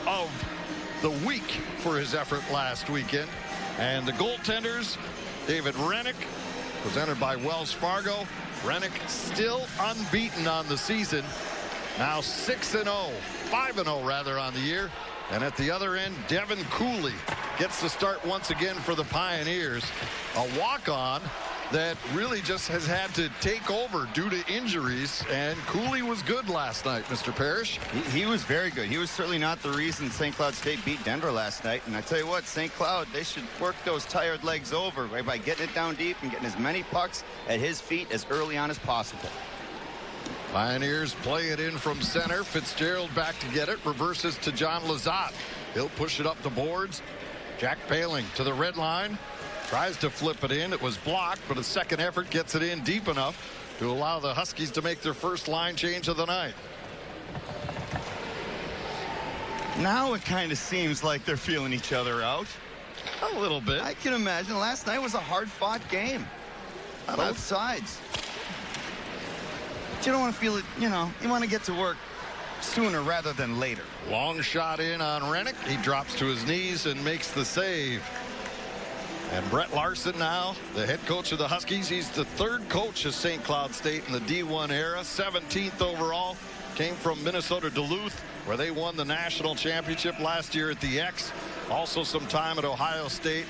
of the week for his effort last weekend. And the goaltenders, David Rennick, presented by Wells Fargo. Rennick still unbeaten on the season. Now 6-0, 5-0 rather on the year. And at the other end, Devin Cooley gets the start once again for the Pioneers. A walk-on that really just has had to take over due to injuries, and Cooley was good last night, Mr. Parrish. He was very good. He was certainly not the reason St. Cloud State beat Denver last night. And I tell you what, St. Cloud, they should work those tired legs over right, by getting it down deep and getting as many pucks at his feet as early on as possible. Pioneers play it in from center. Fitzgerald back to get it. Reverses to John Lazat. He'll push it up the boards. Jack Paling to the red line. Tries to flip it in. It was blocked, but a second effort gets it in deep enough to allow the Huskies to make their first line change of the night. Now it kind of seems like they're feeling each other out. A little bit. I can imagine. Last night was a hard-fought game. Both sides. But you don't want to feel it, you want to get to work sooner rather than later. Long shot in on Rennick. He drops to his knees and makes the save. And Brett Larson now, the head coach of the Huskies. He's the third coach of St. Cloud State in the D1 era. 17th overall. Came from Minnesota Duluth, where they won the national championship last year at the X. Also some time at Ohio State.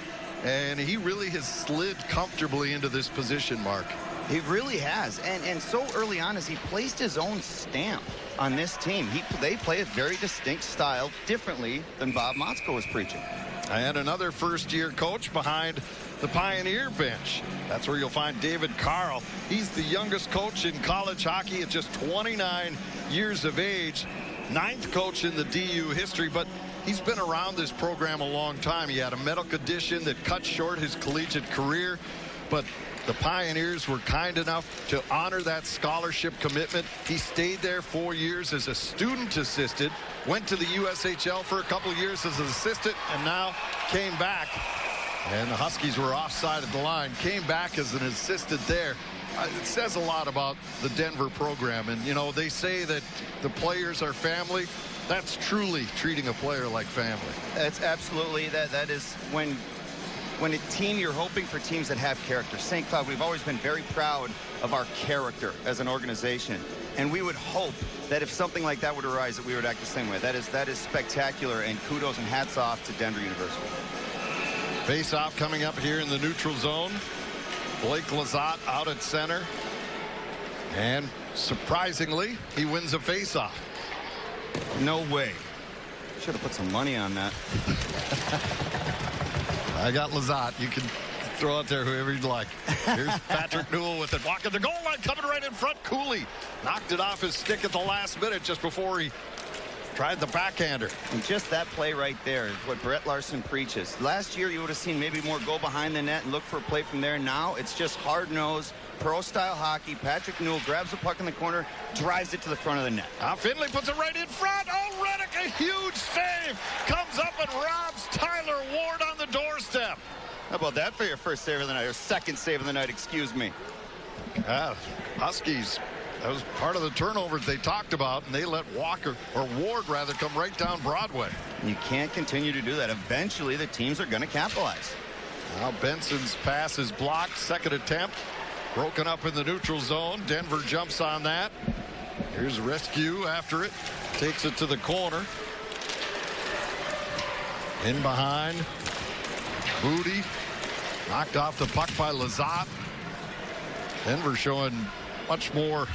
And he really has slid comfortably into this position, Mark. He really has. And so early on as he placed his own stamp on this team. They play a very distinct style, differently than Bob Motzko was preaching. And another first-year coach behind the Pioneer bench. That's where you'll find David Carl. He's the youngest coach in college hockey at just 29 years of age. 9th coach in the DU history, but he's been around this program a long time. He had a medical condition that cut short his collegiate career, but the Pioneers were kind enough to honor that scholarship commitment. He stayed there 4 years as a student assistant, went to the USHL for a couple of years as an assistant, and now came back. And the Huskies were offside at the line, came back as an assistant there. It says a lot about the Denver program. And, they say that the players are family. That's truly treating a player like family. That's absolutely, that is when a team, you're hoping for teams that have character. St. Cloud, we've always been very proud of our character as an organization. And we would hope that if something like that would arise, that we would act the same way. That is spectacular, and kudos and hats off to Denver University. Face-off coming up here in the neutral zone. Blake Lazat out at center. And surprisingly, he wins a face-off. No way. Should have put some money on that. I got Lazat. You can throw out there whoever you'd like. Here's Patrick Newell with it. Walking the goal line, coming right in front. Cooley knocked it off his stick at the last minute just before he tried the backhander. And just that play right there is what Brett Larson preaches. Last year, you would have seen maybe more go behind the net and look for a play from there. Now, it's just hard-nosed, pro-style hockey. Patrick Newell grabs the puck in the corner, drives it to the front of the net. Now Finley puts it right in front. Oh, Reddick, a huge save. Comes up and robs Tyler Ward on the doorstep. How about that for your first save of the night, or second save of the night, excuse me. Huskies, that was part of the turnovers they talked about, and they let Ward rather, come right down Broadway. You can't continue to do that. Eventually, the teams are going to capitalize. Now Benson's pass is blocked. Second attempt. Broken up in the neutral zone. Denver jumps on that. Here's rescue after it. Takes it to the corner. In behind. Booty. Knocked off the puck by Lazat. Denver showing much more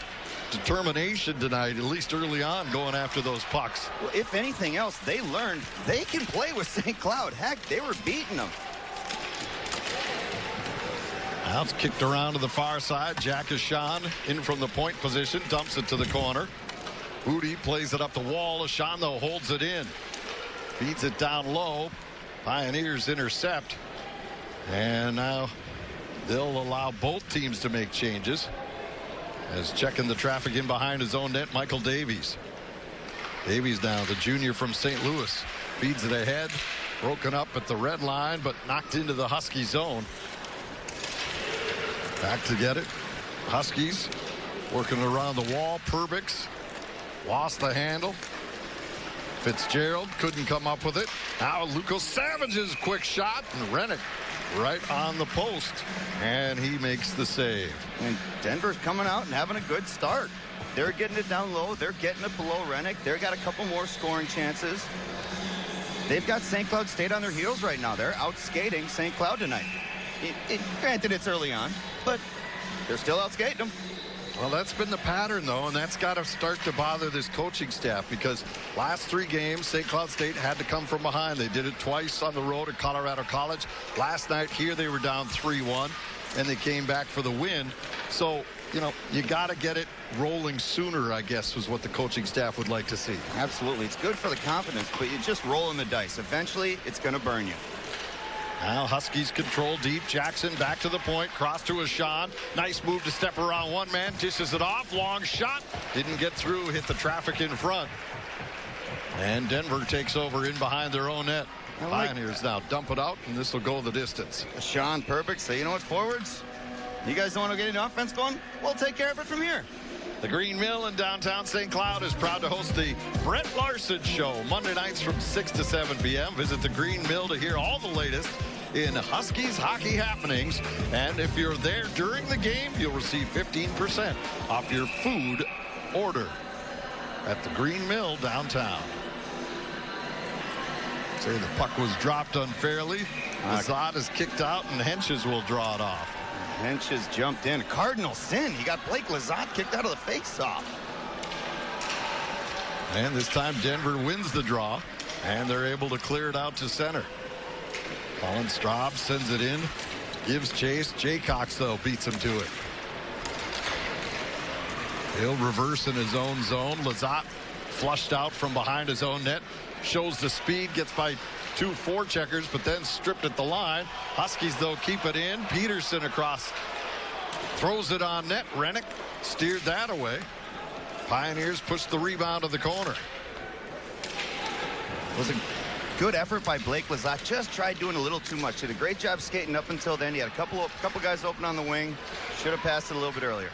determination tonight, at least early on, going after those pucks. Well, if anything else, they learned they can play with St. Cloud. Heck, they were beating them. Now it's kicked around to the far side. Jack Ashan in from the point position, dumps it to the corner. Booty plays it up the wall. Ashan, though, holds it in. Feeds it down low. Pioneers intercept. And now they'll allow both teams to make changes. As checking the traffic in behind his own net, Michael Davies. Davies now, the junior from St. Louis. Feeds it ahead. Broken up at the red line, but knocked into the Husky zone. Back to get it. Huskies working around the wall. Perbix lost the handle. Fitzgerald couldn't come up with it. Now Luco Savage's quick shot, and Rennick right on the post, and he makes the save. And Denver's coming out and having a good start. They're getting it down low. They're getting it below Rennick. They've got a couple more scoring chances. They've got St. Cloud State on their heels right now. They're out skating St. Cloud tonight. Granted, it's early on, but they're still out skating them. Well, that's been the pattern, though, and that's got to start to bother this coaching staff, because last 3 games, St. Cloud State had to come from behind. They did it twice on the road at Colorado College. Last night here, they were down 3-1, and they came back for the win. So, you know, you got to get it rolling sooner, I guess, was what the coaching staff would like to see. Absolutely. It's good for the confidence, but you're just rolling the dice. Eventually, it's going to burn you. Now Huskies control deep. Jackson back to the point. Cross to Ashawn. Nice move to step around one man. Dishes it off. Long shot. Didn't get through. Hit the traffic in front. And Denver takes over in behind their own net. Pioneers now dump it out, and this will go the distance. Ashawn Perbix say, you know what, forwards? You guys don't want to get any offense going? We'll take care of it from here. The Green Mill in downtown St. Cloud is proud to host the Brett Larson Show Monday nights from 6 to 7 p.m. Visit the Green Mill to hear all the latest in Huskies hockey happenings. And if you're there during the game, you'll receive 15% off your food order at the Green Mill downtown. Say the puck was dropped unfairly. Lazat is kicked out, and Henches will draw it off. Henches jumped in. Cardinal sin. He got Blake Lazat kicked out of the face-off. And this time Denver wins the draw, and they're able to clear it out to center. Colin Straub sends it in, gives chase. Jaycox, though, beats him to it. He'll reverse in his own zone. Lazat flushed out from behind his own net. Shows the speed, gets by 2 forecheckers, but then stripped at the line. Huskies, though, keep it in. Peterson across. Throws it on net. Rennick steered that away. Pioneers push the rebound to the corner. It was a good effort by Blake Lazat. Just tried doing a little too much. Did a great job skating up until then. He had a couple guys open on the wing. Should have passed it a little bit earlier.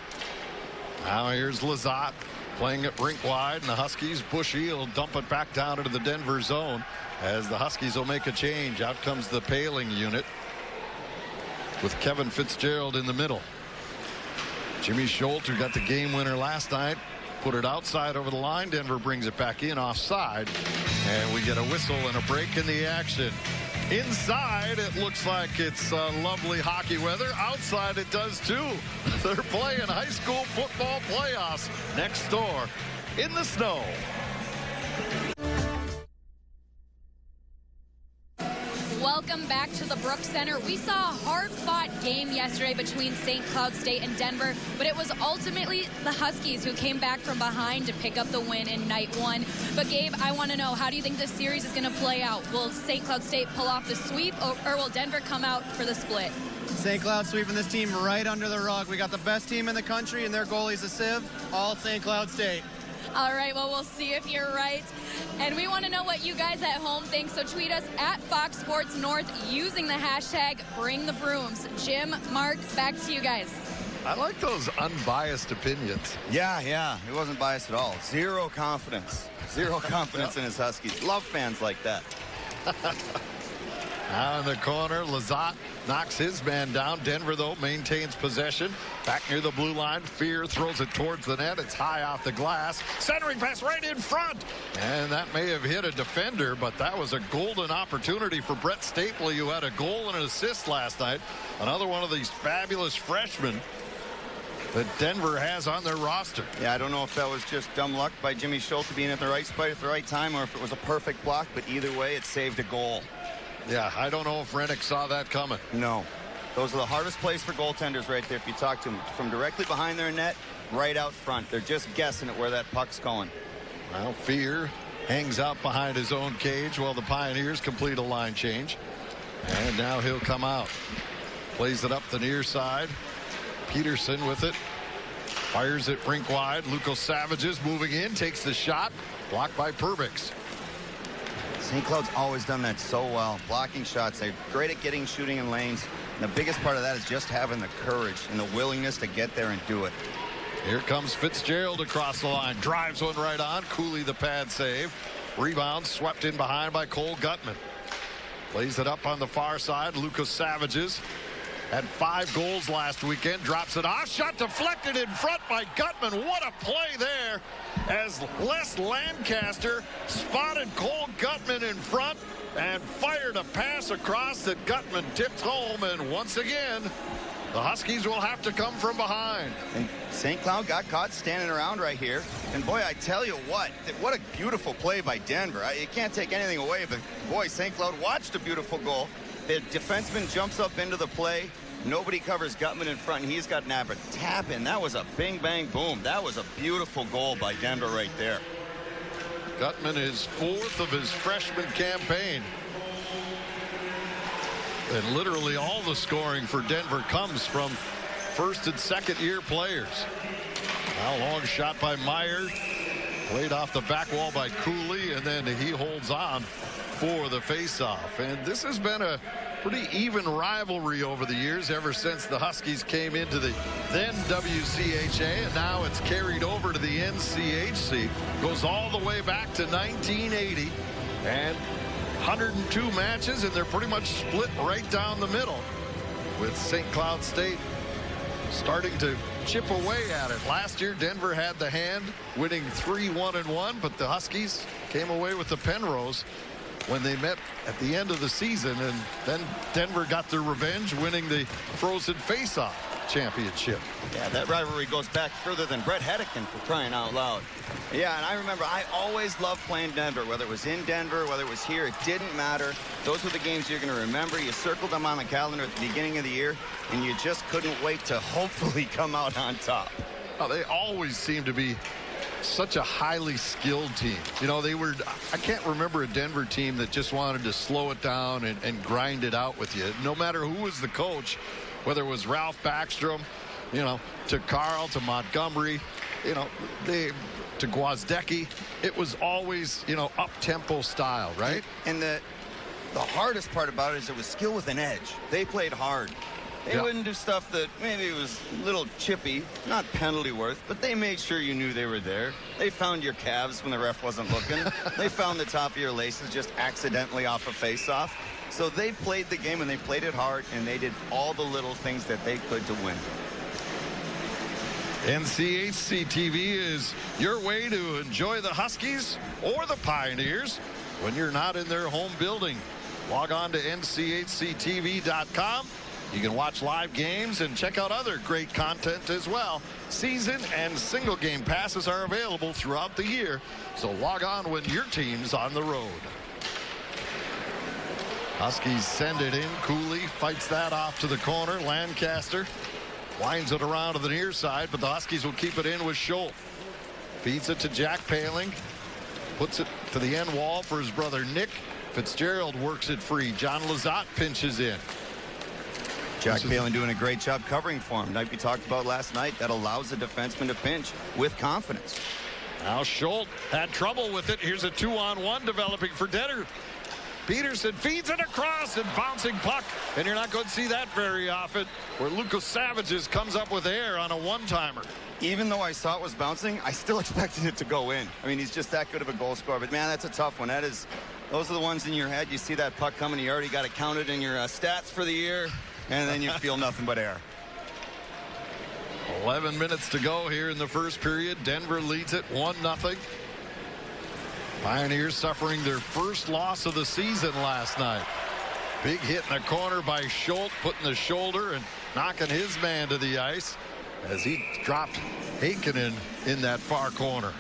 Now here's Lazat playing it rink wide, and the Huskies, Bushy will dump it back down into the Denver zone as the Huskies will make a change. Out comes the Paling unit with Kevin Fitzgerald in the middle. Jimmy Schultz, who got the game winner last night, put it outside over the line. Denver brings it back in offside, and we get a whistle and a break in the action. Inside, it looks like it's lovely hockey weather. Outside, it does too. They're playing high school football playoffs next door in the snow. Welcome back to the Brooks Center. We saw a hard-fought game yesterday between St. Cloud State and Denver, but it was ultimately the Huskies who came back from behind to pick up the win in night 1. But Gabe, I want to know, how do you think this series is going to play out? Will St. Cloud State pull off the sweep, or will Denver come out for the split? St. Cloud sweeping this team right under the rug. We got the best team in the country, and their goalie's a sieve. All St. Cloud State. All right, well, we'll see if you're right. And we want to know what you guys at home think, so tweet us at Fox Sports North using the hashtag #BringTheBrooms. Jim, Mark, back to you guys. I like those unbiased opinions. Yeah, he wasn't biased at all. Zero confidence. Zero confidence in his Huskies. Love fans like that. Now in the corner, Lazat knocks his man down. Denver, though, maintains possession. Back near the blue line. Fear throws it towards the net. It's high off the glass. Centering pass right in front. And that may have hit a defender, but that was a golden opportunity for Brett Stapley, who had a goal and an assist last night. Another one of these fabulous freshmen that Denver has on their roster. Yeah, I don't know if that was just dumb luck by Jimmy Schultz being at the right spot at the right time, or if it was a perfect block, but either way, it saved a goal. Yeah, I don't know if Rennick saw that coming. No. Those are the hardest plays for goaltenders right there if you talk to them. From directly behind their net, right out front. They're just guessing at where that puck's going. Well, Fear hangs out behind his own cage while the Pioneers complete a line change. And now he'll come out. Plays it up the near side. Peterson with it. Fires it rink wide. Luco Savages moving in. Takes the shot. Blocked by Perbix. St. Cloud's always done that so well. Blocking shots. They're great at getting shooting in lanes. And the biggest part of that is just having the courage and the willingness to get there and do it. Here comes Fitzgerald across the line. Drives one right on. Cooley the pad save. Rebound swept in behind by Cole Gutman. Plays it up on the far side. Lucas Savages had 5 goals last weekend. Drops it off. Shot deflected in front by Gutman. What a play there as Les Lancaster spotted Cole Gutman in front and fired a pass across that Gutman tipped home. And once again, the Huskies will have to come from behind. And St. Cloud got caught standing around right here. And boy, I tell you what a beautiful play by Denver. You can't take anything away, but boy, St. Cloud watched a beautiful goal. The defenseman jumps up into the play. Nobody covers Gutman in front, and he's got an average tap in. That was a bing, bang, boom. That was a beautiful goal by Denver right there. Gutman is 4th of his freshman campaign. And literally all the scoring for Denver comes from first and second year players. Now long shot by Meyer. Played off the back wall by Cooley, and then he holds on for the faceoff. And this has been a pretty even rivalry over the years, ever since the Huskies came into the then WCHA, and now it's carried over to the NCHC. Goes all the way back to 1980, and 102 matches, and they're pretty much split right down the middle, with St. Cloud State starting to chip away at it. Last year, Denver had the hand, winning 3-1-1, but the Huskies came away with the Penrose when they met at the end of the season, and then Denver got their revenge, winning the Frozen Faceoff championship. Yeah, that rivalry goes back further than Brett Hedican, for crying out loud. Yeah, and I remember I always loved playing Denver, whether it was in Denver, whether it was here, it didn't matter. Those were the games you're going to remember. You circled them on the calendar at the beginning of the year, and you just couldn't wait to hopefully come out on top. Oh, they always seem to be such a highly skilled team. You know, I can't remember a Denver team that just wanted to slow it down and grind it out with you. No matter who was the coach, whether it was Ralph Backstrom, you know, to Carl, to Montgomery, you know, to Gwozdecki, it was always, you know, up-tempo style, right? And the hardest part about it is it was skill with an edge. They played hard. They wouldn't do stuff that maybe was a little chippy, not penalty worth, but they made sure you knew they were there. They found your calves when the ref wasn't looking. They found the top of your laces just accidentally off a face-off. So they played the game, and they played it hard, and they did all the little things that they could to win. NCHC TV is your way to enjoy the Huskies or the Pioneers when you're not in their home building. Log on to NCHCTV.com. You can watch live games and check out other great content as well. Season and single game passes are available throughout the year, so log on when your team's on the road. Huskies send it in. Cooley fights that off to the corner. Lancaster winds it around to the near side, but the Huskies will keep it in with Schultz. Feeds it to Jack Paling. Puts it to the end wall for his brother Nick. Fitzgerald works it free. John Lizotte pinches in. Jack Paling doing a great job covering for him. Like we talked about last night, that allows the defenseman to pinch with confidence. Now Schultz had trouble with it. Here's a 2-on-1 developing for Denner. Peterson feeds it across, and bouncing puck, and you're not going to see that very often, where Lucas Savages comes up with air on a one-timer. Even though I saw it was bouncing, I still expected it to go in. I mean, he's just that good of a goal scorer. But man, that's a tough one. Those are the ones in your head. You see that puck coming, you already got it counted in your stats for the year, and then you feel nothing but air. 11 minutes to go here in the first period. Denver leads it 1-0. Pioneers suffering their first loss of the season last night. Big hit in the corner by Schultz, putting the shoulder and knocking his man to the ice as he dropped Heikkinen in that far corner.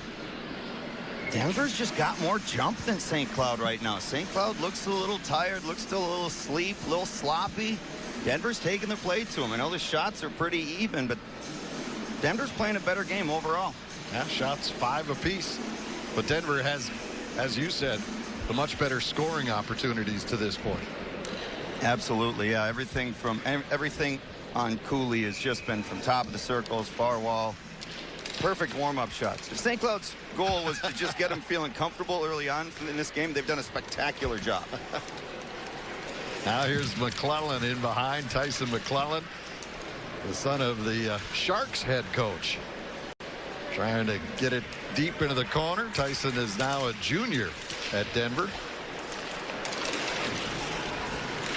Denver's just got more jump than St. Cloud right now. St. Cloud looks a little tired, looks still a little asleep, a little sloppy. Denver's taking the play to him. I know the shots are pretty even, but Denver's playing a better game overall. Yeah, shots 5 apiece. But Denver has, as you said, the much better scoring opportunities to this point. Absolutely, yeah. Everything on Cooley has just been from top of the circles, far wall. Perfect warm-up shots. If St. Cloud's goal was to just get him feeling comfortable early on in this game, they've done a spectacular job. Now here's McClellan in behind. Tyson McClellan, the son of the Sharks head coach. trying to get it deep into the corner. Tyson is now a junior at Denver.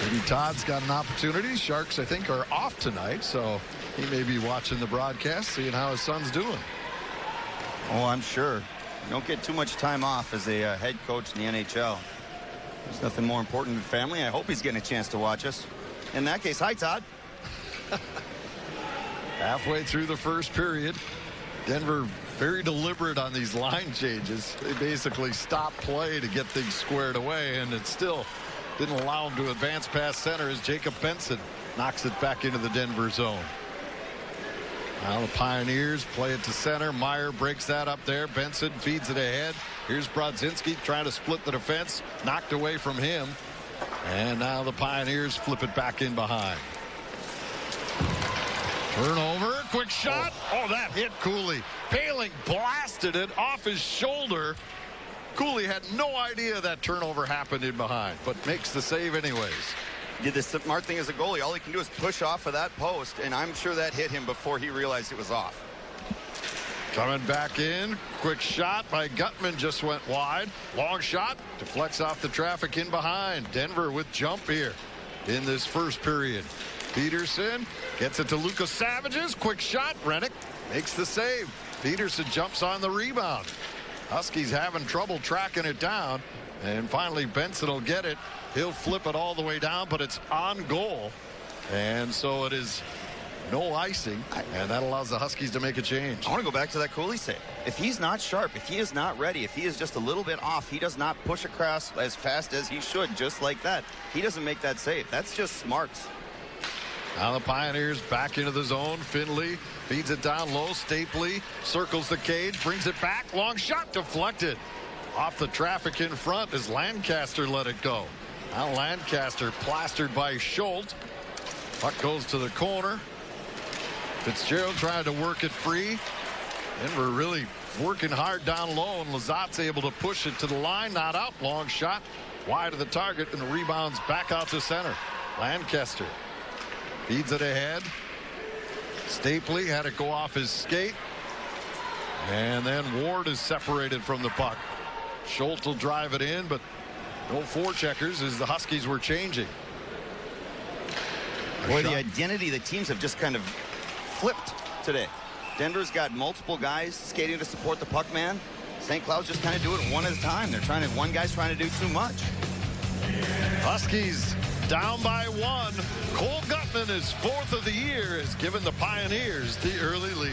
Maybe Todd's got an opportunity. Sharks, I think, are off tonight, so he may be watching the broadcast, seeing how his son's doing. Oh, I'm sure. You don't get too much time off as a head coach in the NHL. There's nothing more important than family. I hope he's getting a chance to watch us. In that case, hi, Todd. Halfway through the first period, Denver very deliberate on these line changes. They basically stopped play to get things squared away, and it still didn't allow him to advance past center as Jacob Benson knocks it back into the Denver zone. Now the Pioneers play it to center. Meyer breaks that up there. Benson feeds it ahead. Here's Brodzinski trying to split the defense. Knocked away from him. And now the Pioneers flip it back in behind. Turnover. Quick shot. Oh, that hit Cooley. Paling blasted it off his shoulder. Cooley had no idea that turnover happened in behind, but makes the save anyways. Did the smart thing as a goalie. All he can do is push off of that post, and I'm sure that hit him before he realized it was off. Coming back in. Quick shot by Gutman just went wide. Long shot deflects off the traffic in behind. Denver with jump here in this first period. Peterson gets it to Lucas Savages. Quick shot. Rennick makes the save. Peterson jumps on the rebound. Huskies having trouble tracking it down, and finally Benson will get it. He'll flip it all the way down, but it's on goal, and so it is no icing, and that allows the Huskies to make a change. I want to go back to that Cooley save. If he's not sharp, if he is not ready, if he is just a little bit off, he does not push across as fast as he should, just like that. He doesn't make that save. That's just smarts. Now the Pioneers back into the zone. Finley feeds it down low. Stapley circles the cage, brings it back. Long shot deflected off the traffic in front as Lancaster let it go. Now Lancaster plastered by Schultz. Puck goes to the corner. Fitzgerald trying to work it free. Denver really working hard down low, and Lazat's able to push it to the line. Not out. Long shot wide of the target, and the rebounds back out to center. Lancaster feeds it ahead. Stapley had it go off his skate, and then Ward is separated from the puck. Schultz will drive it in, but no forecheckers as the Huskies were changing. Boy, the identity of the teams have just kind of flipped today. Denver's got multiple guys skating to support the puck man. St. Cloud's just kind of do it one at a time. They're trying to, one guy's trying to do too much. Huskies down by one. Cole Gutman, his fourth of the year, has given the Pioneers the early lead.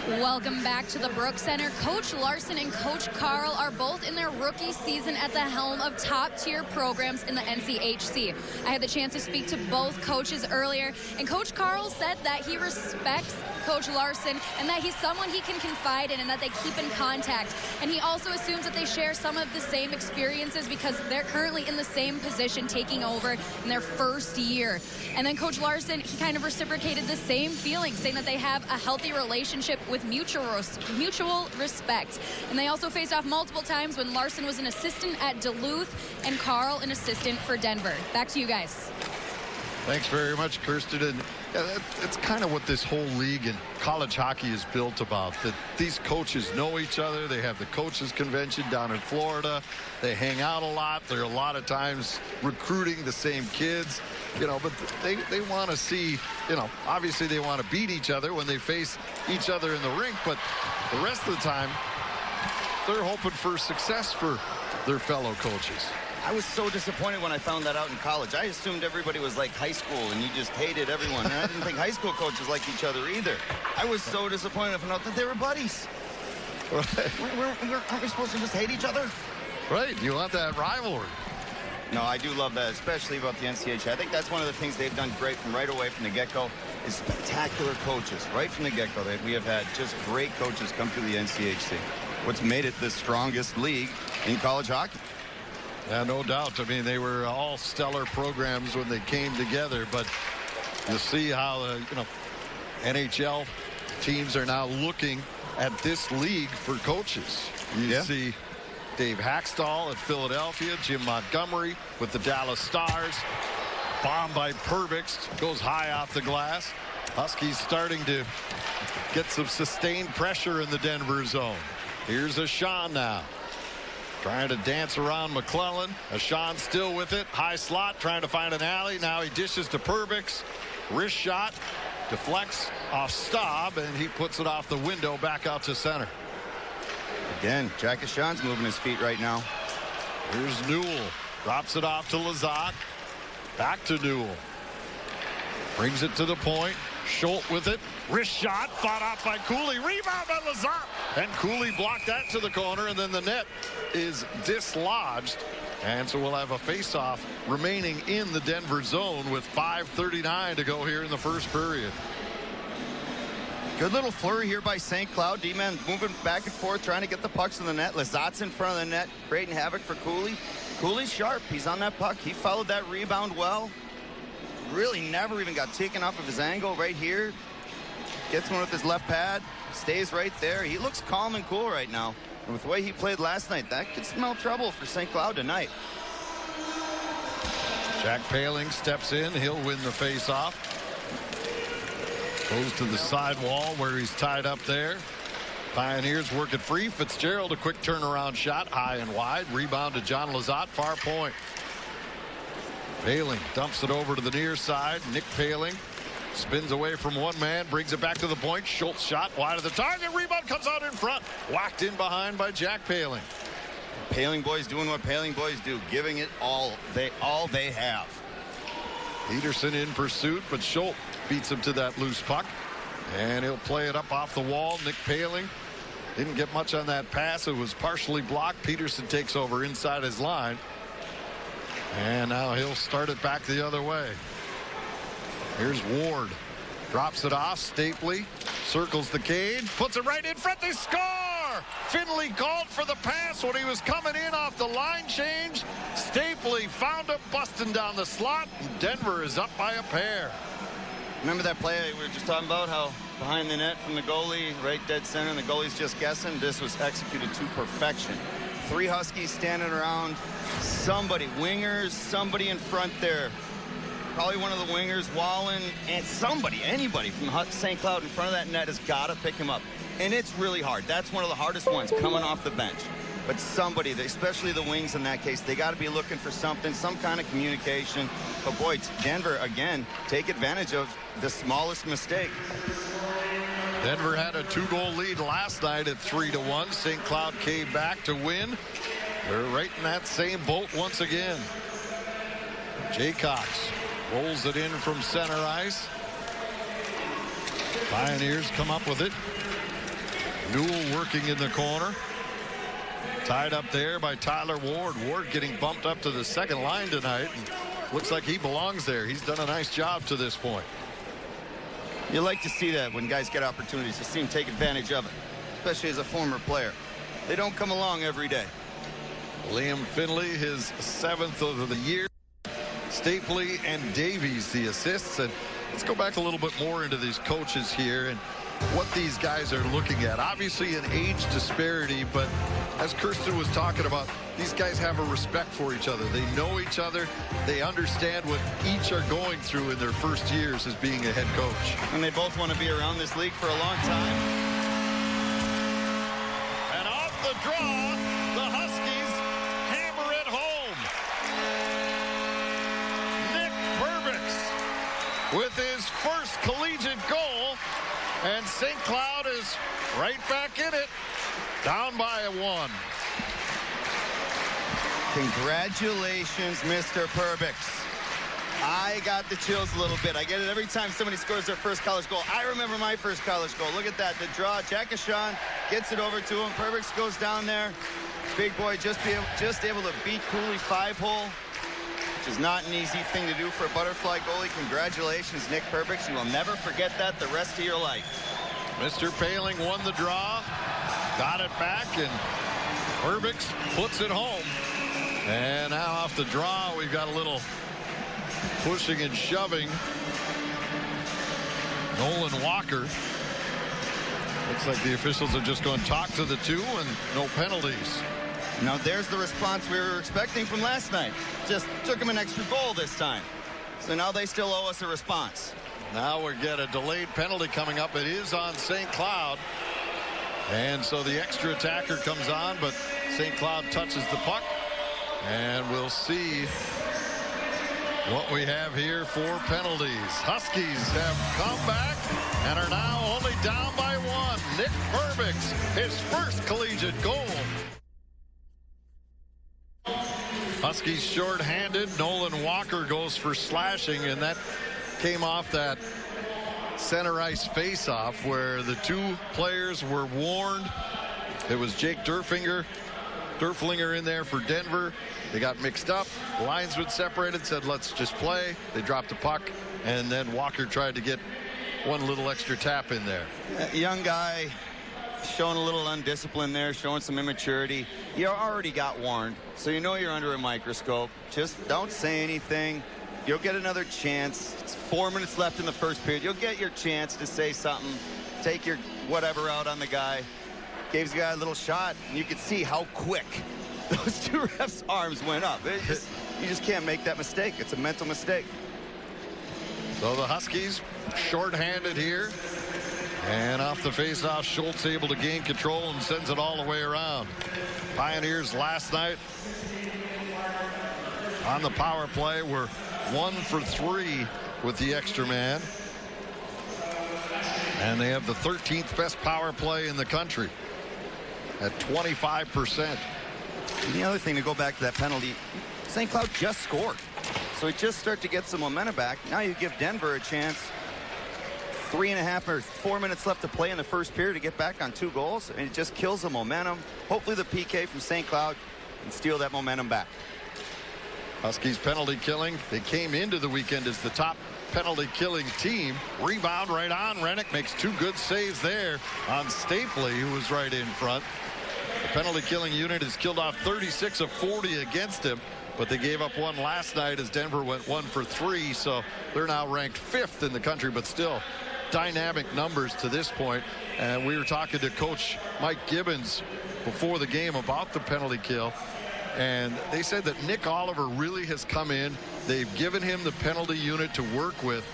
Welcome back to the Brooks Center. Coach Larson and Coach Carl are both in their rookie season at the helm of top-tier programs in the NCHC. I had the chance to speak to both coaches earlier, and Coach Carl said that he respects Coach Larson and that he's someone he can confide in and that they keep in contact. And he also assumes that they share some of the same experiences because they're currently in the same position taking over in their first year. And then Coach Larson, he kind of reciprocated the same feeling, saying that they have a healthy relationship with mutual respect. And they also faced off multiple times when Larson was an assistant at Duluth and Carl an assistant for Denver. Back to you guys. Thanks very much, Kirsten. And it's kind of what this whole league and college hockey is built about, that these coaches know each other. They have the coaches convention down in Florida. They hang out a lot. They're a lot of times recruiting the same kids, you know, but they want to see, you know, obviously they want to beat each other when they face each other in the rink, but the rest of the time they're hoping for success for their fellow coaches. I was so disappointed when I found that out in college. I assumed everybody was like high school and you just hated everyone. And I didn't think high school coaches liked each other either. I was so disappointed to find out that they were buddies. Aren't we supposed to just hate each other? Right. You want that rivalry. No, I do love that, especially about the NCAA. I think that's one of the things they've done great from right away from the get-go is spectacular coaches. Right from the get-go, we have had just great coaches come through the NCHC. What's made it the strongest league in college hockey. Yeah, no doubt. I mean, they were all stellar programs when they came together, but you see how the NHL teams are now looking at this league for coaches. You see Dave Haxtell at Philadelphia, Jim Montgomery with the Dallas Stars. Bomb by Perbix goes high off the glass. Huskies starting to get some sustained pressure in the Denver zone. Here's Ashawn now. Trying to dance around McClellan. Ashawn still with it. High slot trying to find an alley. Now he dishes to Perbix. Wrist shot. Deflects off Staub, and he puts it off the window back out to center. Again, Jack Ashawn's moving his feet right now. Here's Newell. Drops it off to Lizotte. Back to Newell. Brings it to the point. Schultz with it. Wrist shot. Fought off by Cooley. Rebound by Lizotte. And Cooley blocked that to the corner, and then the net is dislodged. And so we'll have a face-off remaining in the Denver zone with 5:39 to go here in the first period. Good little flurry here by St. Cloud. D-man moving back and forth, trying to get the pucks in the net. Lizotte's in front of the net, creating havoc for Cooley. Cooley's sharp. He's on that puck. He followed that rebound well. Really never even got taken off of his angle right here. Gets one with his left pad. Stays right there. He looks calm and cool right now. And with the way he played last night, that could smell trouble for St. Cloud tonight. Jack Paling steps in. He'll win the face-off. Goes to the sidewall where he's tied up there. Pioneers work it free. Fitzgerald, a quick turnaround shot, high and wide. Rebound to John Lizotte, far point. Paling dumps it over to the near side. Nick Paling spins away from one man, brings it back to the point. Schultz shot wide of the target. Rebound comes out in front. Whacked in behind by Jack Paling. Paling boys doing what Paling boys do, giving it all they have. Peterson in pursuit, but Schultz beats him to that loose puck. And he'll play it up off the wall. Nick Paling didn't get much on that pass. It was partially blocked. Peterson takes over inside his line. And now he'll start it back the other way. Here's Ward. Drops it off. Stapley circles the cage. Puts it right in front. They score! Finley called for the pass when he was coming in off the line change. Stapley found him busting down the slot. Denver is up by a pair. Remember that play we were just talking about, how behind the net from the goalie, right dead center, and the goalie's just guessing? This was executed to perfection. 3 Huskies standing around. Somebody, wingers, somebody in front there. Probably one of the wingers, Wallen, and somebody, anybody from St. Cloud in front of that net has got to pick him up. And it's really hard. That's one of the hardest ones, coming off the bench. But somebody, especially the wings in that case, they got to be looking for something, some kind of communication. But boy, Denver, again, take advantage of the smallest mistake. Denver had a 2-goal lead last night at 3-1. St. Cloud came back to win. They're right in that same boat once again. Jaycox rolls it in from center ice. Pioneers come up with it. Newell working in the corner. Tied up there by Tyler Ward. Ward getting bumped up to the second line tonight. And looks like he belongs there. He's done a nice job to this point. You like to see that when guys get opportunities, to see them take advantage of it, especially as a former player. They don't come along every day. Liam Finley, his 7th of the year. Stapley and Davies, the assists. And let's go back a little bit more into these coaches here and what these guys are looking at. Obviously an age disparity, but as Kirsten was talking about, these guys have a respect for each other. They know each other. They understand what each are going through in their first years as being a head coach. And they both want to be around this league for a long time. And off the draw, the Huskies hammer it home. Nick Perbix with his first collegiate goal. And St. Cloud is right back in it, down by a 1. Congratulations, Mr. Perbix. I got the chills a little bit. I get it every time somebody scores their first college goal. I remember my first college goal. Look at that, the draw. Jack Ashawn gets it over to him. Perbix goes down there. Big boy just able to beat Cooley 5-hole. Which is not an easy thing to do for a butterfly goalie. Congratulations, Nick Perbix. You will never forget that the rest of your life. Mr. Paling won the draw, got it back, and Perbix puts it home. And now off the draw, we've got a little pushing and shoving. Nolan Walker. Looks like the officials are just going to talk to the two and no penalties. Now there's the response we were expecting from last night. Just took him an extra goal this time. So now they still owe us a response. Now we get a delayed penalty coming up. It is on St. Cloud. And so the extra attacker comes on, but St. Cloud touches the puck. And we'll see what we have here for penalties. Huskies have come back and are now only down by one. Nick Perbix, his first collegiate goal. Huskies shorthanded. Nolan Walker goes for slashing, and that came off that center ice face-off where the two players were warned. It was Jake Durflinger in there for Denver. They got mixed up. Linesmen separated, said let's just play. They dropped the puck, and then Walker tried to get one little extra tap in there. Young guy showing a little undiscipline there, showing some immaturity. You already got warned, so you know you're under a microscope. Just don't say anything. You'll get another chance. It's 4 minutes left in the first period. You'll get your chance to say something. Take your whatever out on the guy. Gave the guy a little shot, and you could see how quick those two refs' arms went up. You just can't make that mistake. It's a mental mistake. So the Huskies shorthanded here. And off the faceoff, Schultz able to gain control and sends it all the way around. Pioneers last night on the power play were 1 for 3 with the extra man. And they have the 13th best power play in the country at 25%. And the other thing, to go back to that penalty, St. Cloud just scored. So we just start to get some momentum back. Now you give Denver a chance. 3.5 or 4 minutes left to play in the first period to get back on 2 goals, and it just kills the momentum. Hopefully the PK from St. Cloud can steal that momentum back. Huskies penalty killing. They came into the weekend as the top penalty killing team. Rebound right on. Rennick makes 2 good saves there on Stapley, who was right in front. The penalty killing unit has killed off 36 of 40 against him, but they gave up 1 last night as Denver went 1 for 3, so they're now ranked 5th in the country, but still dynamic numbers to this point. And we were talking to Coach Mike Gibbons before the game about the penalty kill, and they said that Nick Oliver really has come in. They've given him the penalty unit to work with,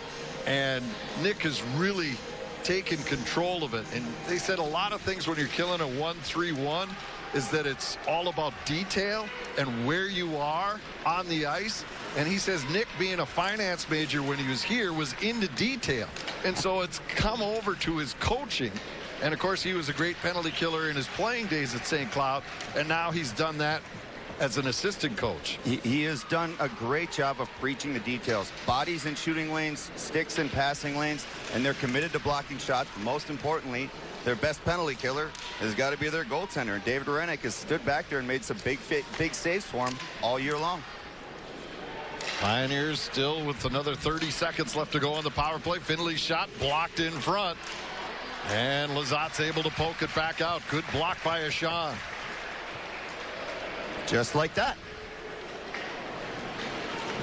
and Nick has really taken control of it. And they said a lot of things when you're killing a 1-3-1 is that it's all about detail and where you are on the ice. And he says Nick, being a finance major when he was here, was into detail. And so it's come over to his coaching. And of course, he was a great penalty killer in his playing days at St. Cloud. And now he's done that as an assistant coach. He has done a great job of preaching the details. Bodies in shooting lanes, sticks in passing lanes, and they're committed to blocking shots. But most importantly, their best penalty killer has got to be their goaltender. David Rennick has stood back there and made some big saves for him all year long. Pioneers still with another 30 seconds left to go on the power play. Finley's shot blocked in front, and Lazat's able to poke it back out. Good block by Ashan. Just like that.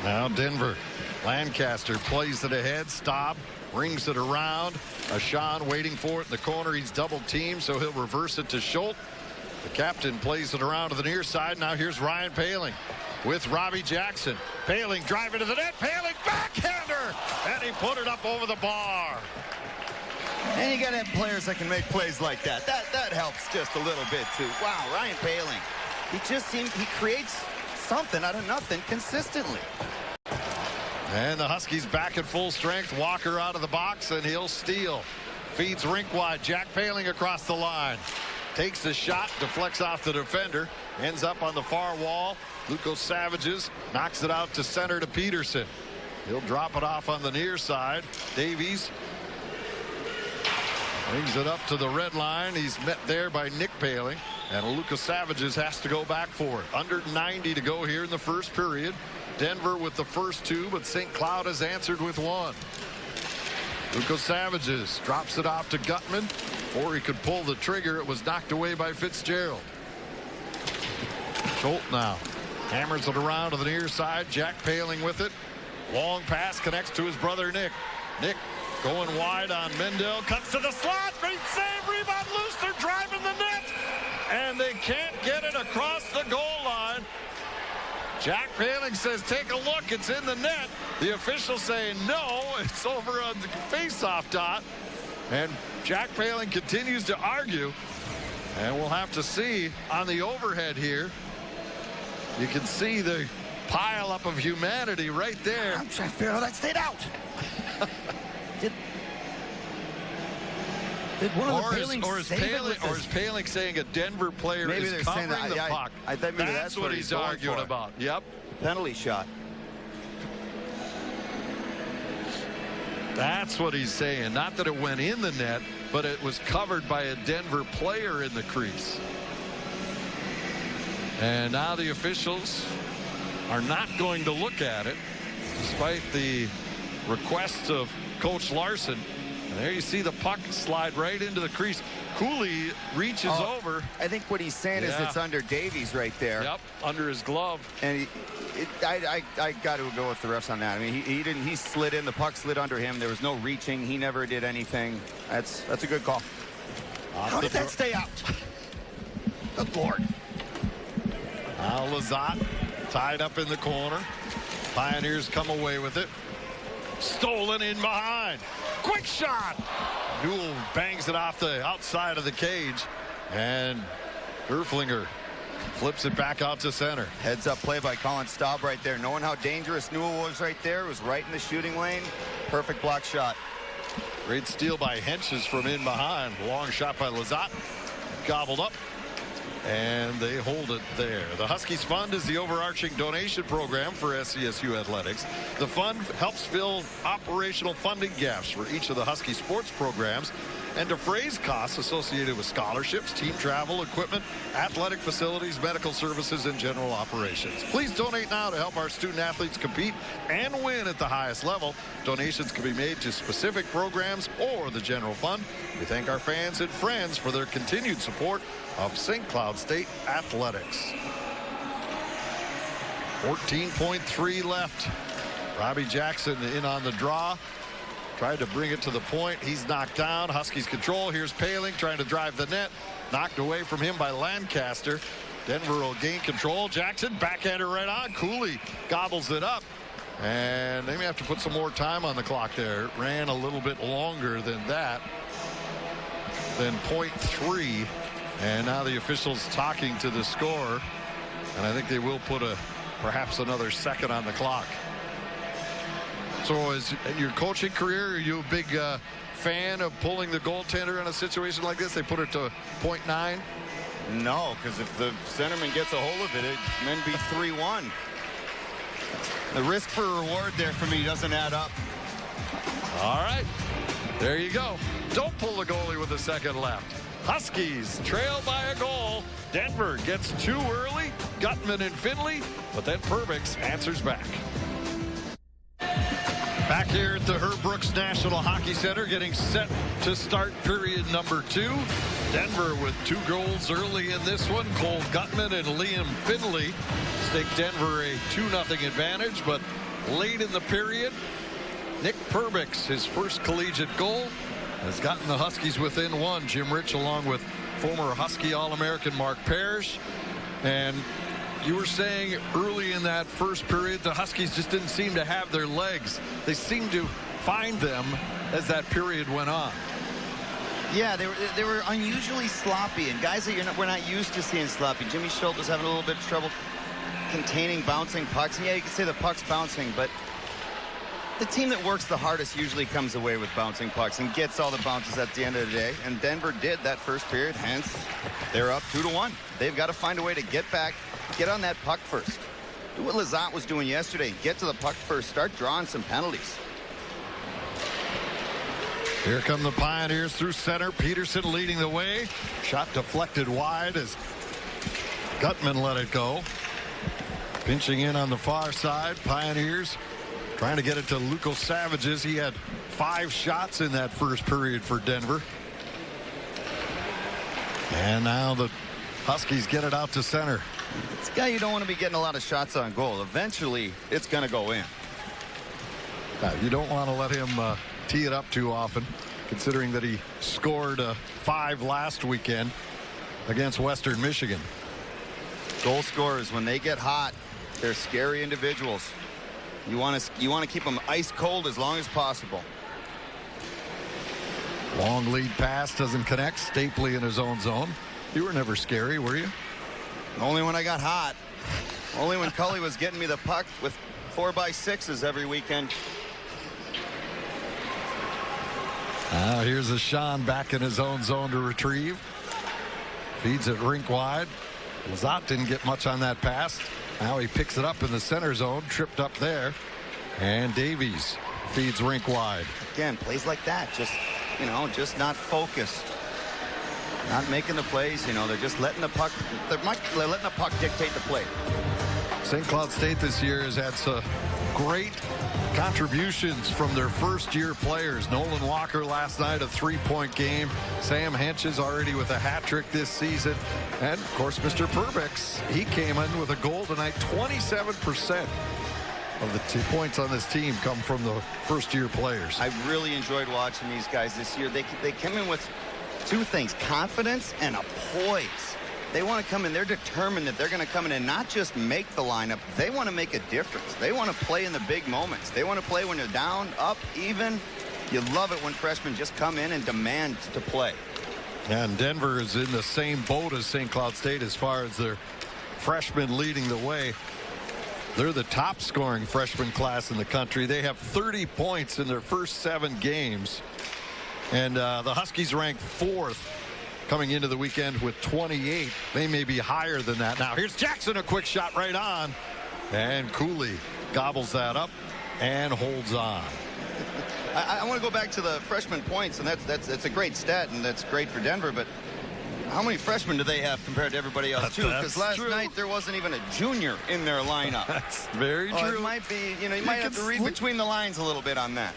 Now Denver. Lancaster plays it ahead. Staub rings it around. Ashan waiting for it in the corner. He's double teamed, so he'll reverse it to Schultz. The captain plays it around to the near side. Now here's Ryan Poehling with Robbie Jackson. Poehling driving to the net. Poehling backhander, and he put it up over the bar. And you got to have players that can make plays like that. That helps just a little bit too. Wow, Ryan Poehling. He creates something out of nothing consistently. And the Huskies back at full strength. Walker out of the box, and he'll steal. Feeds rink wide. Jack Poehling across the line. Takes the shot, deflects off the defender, ends up on the far wall. Luco Savages knocks it out to center to Peterson. He'll drop it off on the near side. Davies brings it up to the red line. He's met there by Nick Poehling, and Luco Savages has to go back for it. Under 90 to go here in the first period. Denver with the first 2, but St. Cloud has answered with 1. Luco Savages drops it off to Gutman. Before he could pull the trigger, it was knocked away by Fitzgerald. Schultz now hammers it around to the near side. Jack Poehling with it. Long pass connects to his brother Nick. Nick going wide on Mendel. Cuts to the slot. Great save. Rebound loose. They're driving the net. And they can't get it across the goal line. Jack Paling says, take a look, it's in the net. The official saying no, it's over on the face-off dot. And Jack Paling continues to argue. And we'll have to see on the overhead here. You can see the pile up of humanity right there. I'm trying to figure out how that stayed out. Did one of the Palings or is Paling saying a Denver player maybe is covering the puck? I think maybe that's what he's arguing about. Yep. Penalty shot. That's what he's saying. Not that it went in the net, but it was covered by a Denver player in the crease. And now the officials are not going to look at it, despite the request of Coach Larson. And there you see the puck slide right into the crease. Cooley reaches over. I think what he's saying is it's under Davies right there. Yep, under his glove. And I got to go with the refs on that. I mean, he slid in. The puck slid under him. There was no reaching. He never did anything. That's a good call. How did that stay out? Good Lord. Now Lizotte tied up in the corner. Pioneers come away with it. Stolen in behind. Quick shot. Newell bangs it off the outside of the cage. And Gerflinger flips it back out to center. Heads up play by Colin Staub right there. Knowing how dangerous Newell was right there. It was right in the shooting lane. Perfect block shot. Great steal by Henches from in behind. Long shot by Lizotte. Gobbled up. And they hold it there. The Huskies Fund is the overarching donation program for SCSU athletics. The fund helps fill operational funding gaps for each of the Husky sports programs and defrays costs associated with scholarships, team travel, equipment, athletic facilities, medical services, and general operations. Please donate now to help our student athletes compete and win at the highest level. Donations can be made to specific programs or the general fund. We thank our fans and friends for their continued support of St. Cloud State athletics. 14.3 left. Robbie Jackson in on the draw. Tried to bring it to the point. He's knocked down. Huskies control. Here's Paling trying to drive the net. Knocked away from him by Lancaster. Denver will gain control. Jackson backhander right on. Cooley gobbles it up. And they may have to put some more time on the clock there. It ran a little bit longer than that. Than .3. And now the officials talking to the scorer. And I think they will put perhaps another second on the clock. So is in your coaching career, are you a big fan of pulling the goaltender in a situation like this? They put it to .9? No, because if the centerman gets a hold of it, it may be 3-1. The risk for reward there for me doesn't add up. All right. There you go. Don't pull the goalie with a second left. Huskies trail by a goal. Denver gets too early. Gutman and Finley, but then Perbix answers back. Back here at the Herb Brooks National Hockey Center, getting set to start period number 2. Denver with 2 goals early in this one. Cole Gutman and Liam Finley stake Denver a 2-0 advantage, but late in the period, Nick Perbix, his first collegiate goal, has gotten the Huskies within 1. Jim Rich along with former Husky All-American Mark Parrish. And you were saying early in that first period, the Huskies just didn't seem to have their legs. They seemed to find them as that period went on. Yeah, they were unusually sloppy, and guys that we're not used to seeing sloppy. Jimmy Schultz was having a little bit of trouble containing bouncing pucks. And yeah, you can say the puck's bouncing, but the team that works the hardest usually comes away with bouncing pucks and gets all the bounces at the end of the day. And Denver did that first period, hence they're up 2-1. They've got to find a way to get back, get on that puck first. Do what Lizotte was doing yesterday. Get to the puck first. Start drawing some penalties. Here come the Pioneers through center. Peterson leading the way. Shot deflected wide as Gutman let it go. Pinching in on the far side. Pioneers trying to get it to Luko Savages. He had 5 shots in that first period for Denver. And now the Huskies get it out to center. This guy you don't want to be getting a lot of shots on goal. Eventually, it's going to go in. You don't want to let him tee it up too often, considering that he scored 5 last weekend against Western Michigan. Goal scorers, when they get hot, They're scary individuals. You want to keep them ice cold as long as possible. Long lead pass doesn't connect. Stapley in his own zone. You were never scary, were you? Only when I got hot. Only when Cully was getting me the puck with 4x6s every weekend. Here's a Sean back in his own zone to retrieve. Feeds it rink wide. Lazat didn't get much on that pass. Now he picks it up in the center zone, tripped up there. And Davies feeds rink wide. Again, plays like that, just not focused. Not making the plays, they're just letting the puck, they're letting the puck dictate the play. St. Cloud State this year has had some great contributions from their first-year players. Nolan Walker last night, a 3-point game. Sam Hench is already with a hat trick this season. And, of course, Mr. Perbix, he came in with a goal tonight. 27% of the 2 points on this team come from the first-year players. I really enjoyed watching these guys this year. They came in with two things, confidence and a poise. They want to come in, they're determined that they're going to come in and not just make the lineup, they want to make a difference. They want to play in the big moments. They want to play when they're down, up, even. You love it when freshmen just come in and demand to play. And Denver is in the same boat as St. Cloud State as far as their freshmen leading the way. They're the top scoring freshman class in the country. They have 30 points in their first 7 games. And the Huskies ranked 4th coming into the weekend with 28. They may be higher than that. Now here's Jackson, a quick shot right on. And Cooley gobbles that up and holds on. I want to go back to the freshman points, and that's a great stat, and that's great for Denver. But how many freshmen do they have compared to everybody else, too? Because last night there wasn't even a junior in their lineup. That's very true. It might be, you might have to read between the lines a little bit on that.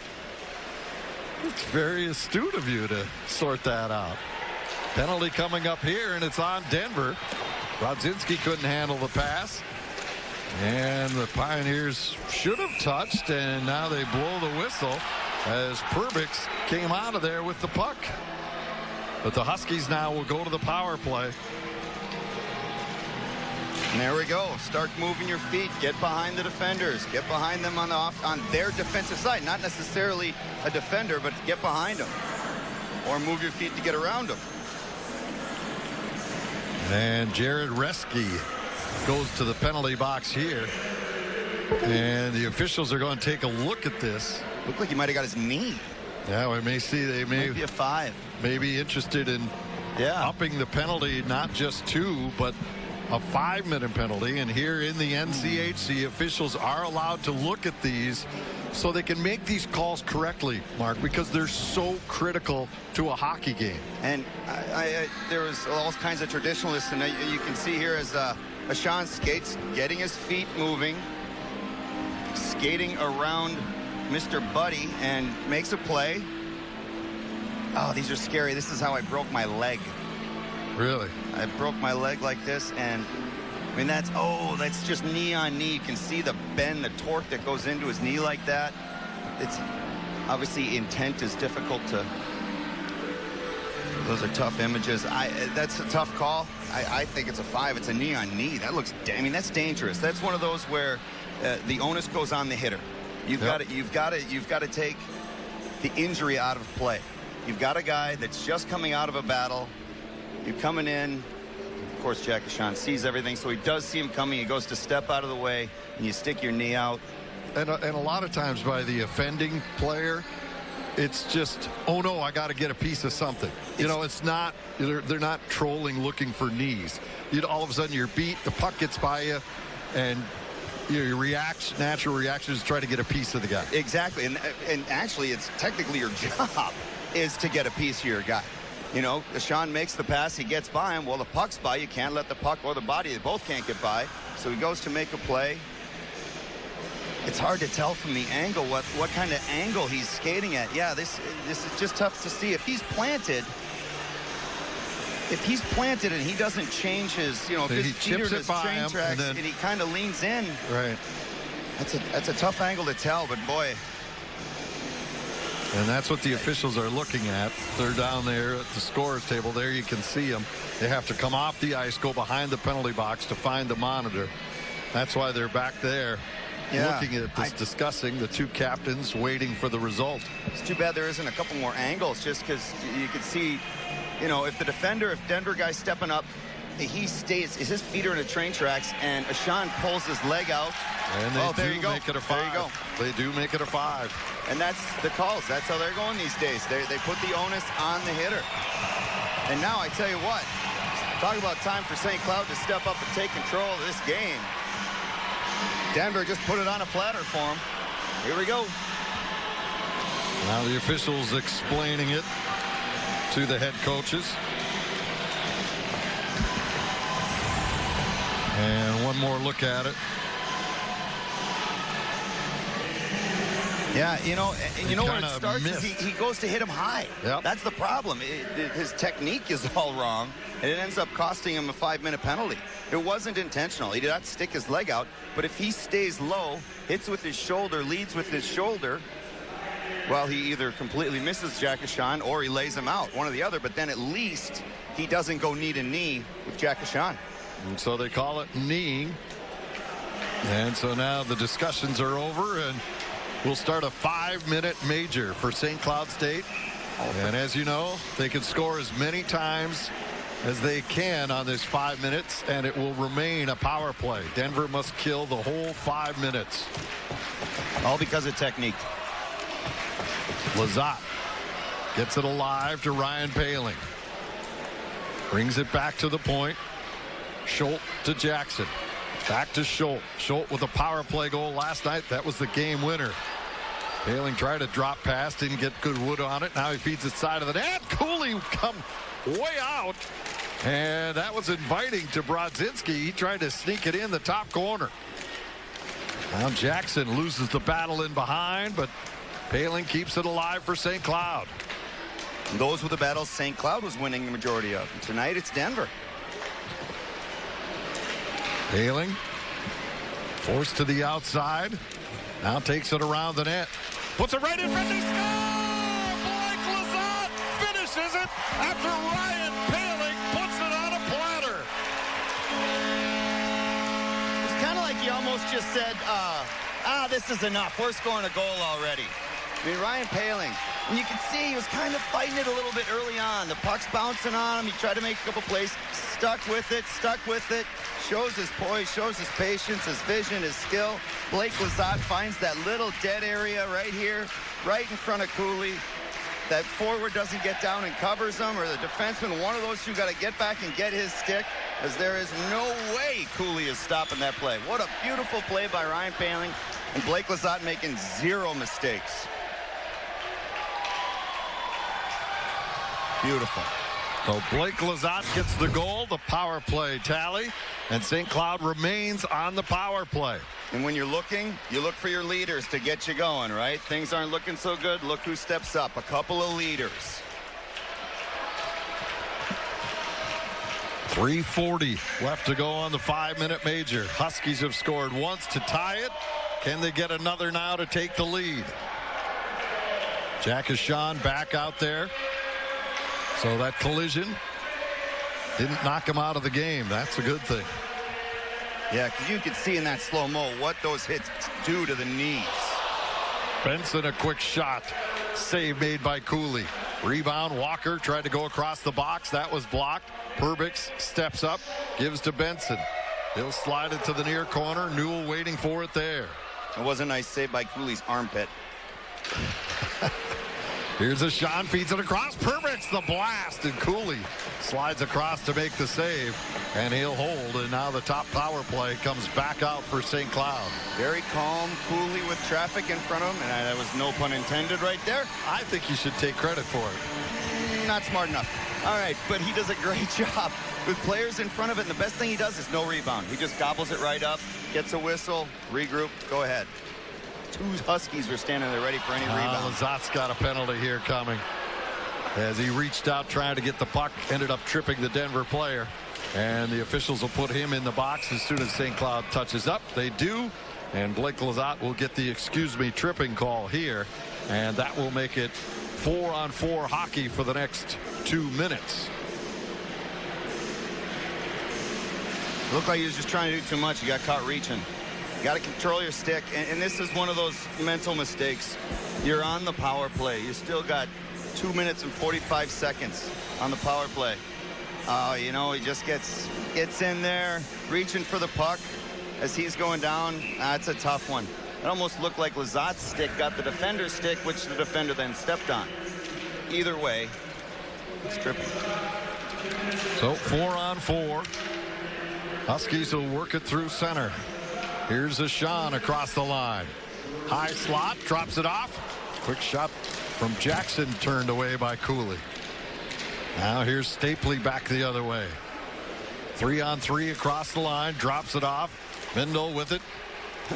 It's very astute of you to sort that out. Penalty coming up here, and it's on Denver. Rodzinski couldn't handle the pass. And the Pioneers should have touched, and now they blow the whistle as Perbix came out of there with the puck. But the Huskies now will go to the power play. And there we go. Start moving your feet. Get behind the defenders. Get behind them on their defensive side. Not necessarily a defender, but get behind them. Or move your feet to get around them. And Jared Reske goes to the penalty box here. And the officials are going to take a look at this. Looked like he might have got his knee. Yeah, we may see they may be a 5. May be interested in upping the penalty, not just 2, but a 5-minute penalty. And here in the NCHC, officials are allowed to look at these so they can make these calls correctly, Mark, because they're so critical to a hockey game. And there was all kinds of traditionalists, and you can see here as Ashawn skates, getting his feet moving, skating around Mr. Buddy, and makes a play. Oh, these are scary. This is how I broke my leg. Really? I broke my leg like this, and I mean, that's just knee on knee. You can see the bend, the torque that goes into his knee like that. It's obviously intent is difficult to. Those are tough images. That's a tough call. I think it's a 5. It's a knee on knee. That looks. I mean, that's dangerous. That's one of those where the onus goes on the hitter. You've got to take the injury out of play. You've got a guy that's just coming out of a battle. You're coming in. Of course, Jack Ashawn sees everything, so he does see him coming. He goes to step out of the way, and you stick your knee out. And a lot of times by the offending player, it's just, oh no, I got to get a piece of something. It's not. They're not trolling looking for knees. All of a sudden you're beat, the puck gets by you, and your natural reaction is to try to get a piece of the guy. Exactly, and actually, it's technically your job is to get a piece of your guy. Ashawn makes the pass, he gets by him. Well, the puck's by, you can't let the puck or the body, they both can't get by. So he goes to make a play. It's hard to tell from the angle what kind of angle he's skating at. Yeah, this is just tough to see. If he's planted and he doesn't change his, if his feet are his train tracks and he kind of leans in. Right. That's a tough angle to tell, but boy. And that's what the officials are looking at. They're down there at the scorer's table. There you can see them. They have to come off the ice, go behind the penalty box to find the monitor. That's why they're back there. Yeah. Looking at this, discussing the two captains waiting for the result. It's too bad there isn't a couple more angles, just because you could see, you know, if the defender, if Denver guy's stepping up, he stays, his feet are in the train tracks, and Ashawn pulls his leg out. And they do make it a 5. There you go. They do make it a 5. And that's the calls. That's how they're going these days. They put the onus on the hitter. And now I tell you what, talk about time for St. Cloud to step up and take control of this game. Denver just put it on a platter for him. Here we go. Now the officials explaining it to the head coaches. And one more look at it. Yeah, you know where it starts missed. is he goes to hit him high. Yep. That's the problem. His technique is all wrong, and it ends up costing him a 5-minute penalty. It wasn't intentional. He did not stick his leg out, but if he stays low, hits with his shoulder, leads with his shoulder, well, he either completely misses Jack Ashawn or he lays him out, one or the other, but then at least he doesn't go knee to knee with Jack Ashawn. And so they call it kneeing. And so now the discussions are over, and we'll start a 5-minute major for St. Cloud State. And as you know, they can score as many times as they can on this 5 minutes, and it will remain a power play. Denver must kill the whole 5 minutes. All because of technique. Lazat gets it alive to Ryan Paling. Brings it back to the point. Schultz to Jackson. Back to Schultz. Schultz with a power play goal last night. That was the game winner. Paling tried to drop pass, didn't get good wood on it. Now he feeds it side of the net. Cooley come way out. And that was inviting to Brodzinski. He tried to sneak it in the top corner. Now Jackson loses the battle in behind, but Paling keeps it alive for St. Cloud. And those were the battles St. Cloud was winning the majority of. And tonight it's Denver. Paling forced to the outside. Now takes it around the net. Puts it right in front. They score! Blake Lazat finishes it after Ryan Paling puts it on a platter. It's kind of like he almost just said, this is enough. We're scoring a goal already. I mean, Ryan Paling, and you can see he was kind of fighting it a little bit early on. The puck's bouncing on him. He tried to make a couple plays. Stuck with it. Shows his poise, shows his patience, his vision, his skill. Blake Lazat finds that little dead area right here, right in front of Cooley. That forward doesn't get down and covers him, or the defenseman, one of those two got to get back and get his stick, as there is no way Cooley is stopping that play. What a beautiful play by Ryan Paling, and Blake Lazat making 0 mistakes. Beautiful. So Blake Lazat gets the goal, the power play tally, and St. Cloud remains on the power play. And when you're looking, you look for your leaders to get you going, right? Things aren't looking so good. Look who steps up. A couple of leaders. 3:40 left to go on the 5-minute major. Huskies have scored once to tie it. Can they get another now to take the lead? Jack Ashawn back out there. So that collision didn't knock him out of the game. That's a good thing. Yeah, because you can see in that slow-mo what those hits do to the knees. Benson, a quick shot. Save made by Cooley. Rebound, Walker tried to go across the box. That was blocked. Perbix steps up, gives to Benson. He'll slide it to the near corner. Newell waiting for it there. It was a nice save by Cooley's armpit. Here's a shot, feeds it across. Perbix the blast, and Cooley slides across to make the save, and he'll hold. And now the top power play comes back out for St. Cloud. Very calm, Cooley with traffic in front of him, and that was no pun intended right there. I think you should take credit for it. Not smart enough. All right, but he does a great job with players in front of it, and the best thing he does is no rebound. He just gobbles it right up, gets a whistle, regroup, go ahead. Two Huskies were standing there ready for any rebound. Lazat's got a penalty here coming. As he reached out trying to get the puck, ended up tripping the Denver player. And the officials will put him in the box as soon as St. Cloud touches up. They do. And Blake Lazat will get the tripping call here. And that will make it 4-on-4 hockey for the next 2 minutes. Looked like he was just trying to do too much. He got caught reaching. You got to control your stick, and this is one of those mental mistakes. You're on the power play. You still got 2 minutes and 45 seconds on the power play. You know, he just gets in there, reaching for the puck as he's going down. That's a tough one. It almost looked like Lazat's stick got the defender's stick, which the defender then stepped on. Either way, it's trippy. So 4-on-4. Huskies will work it through center. Here's a Sean across the line. High slot, drops it off. Quick shot from Jackson, turned away by Cooley. Now here's Stapley back the other way. 3-on-3 across the line, drops it off. Mindel with it.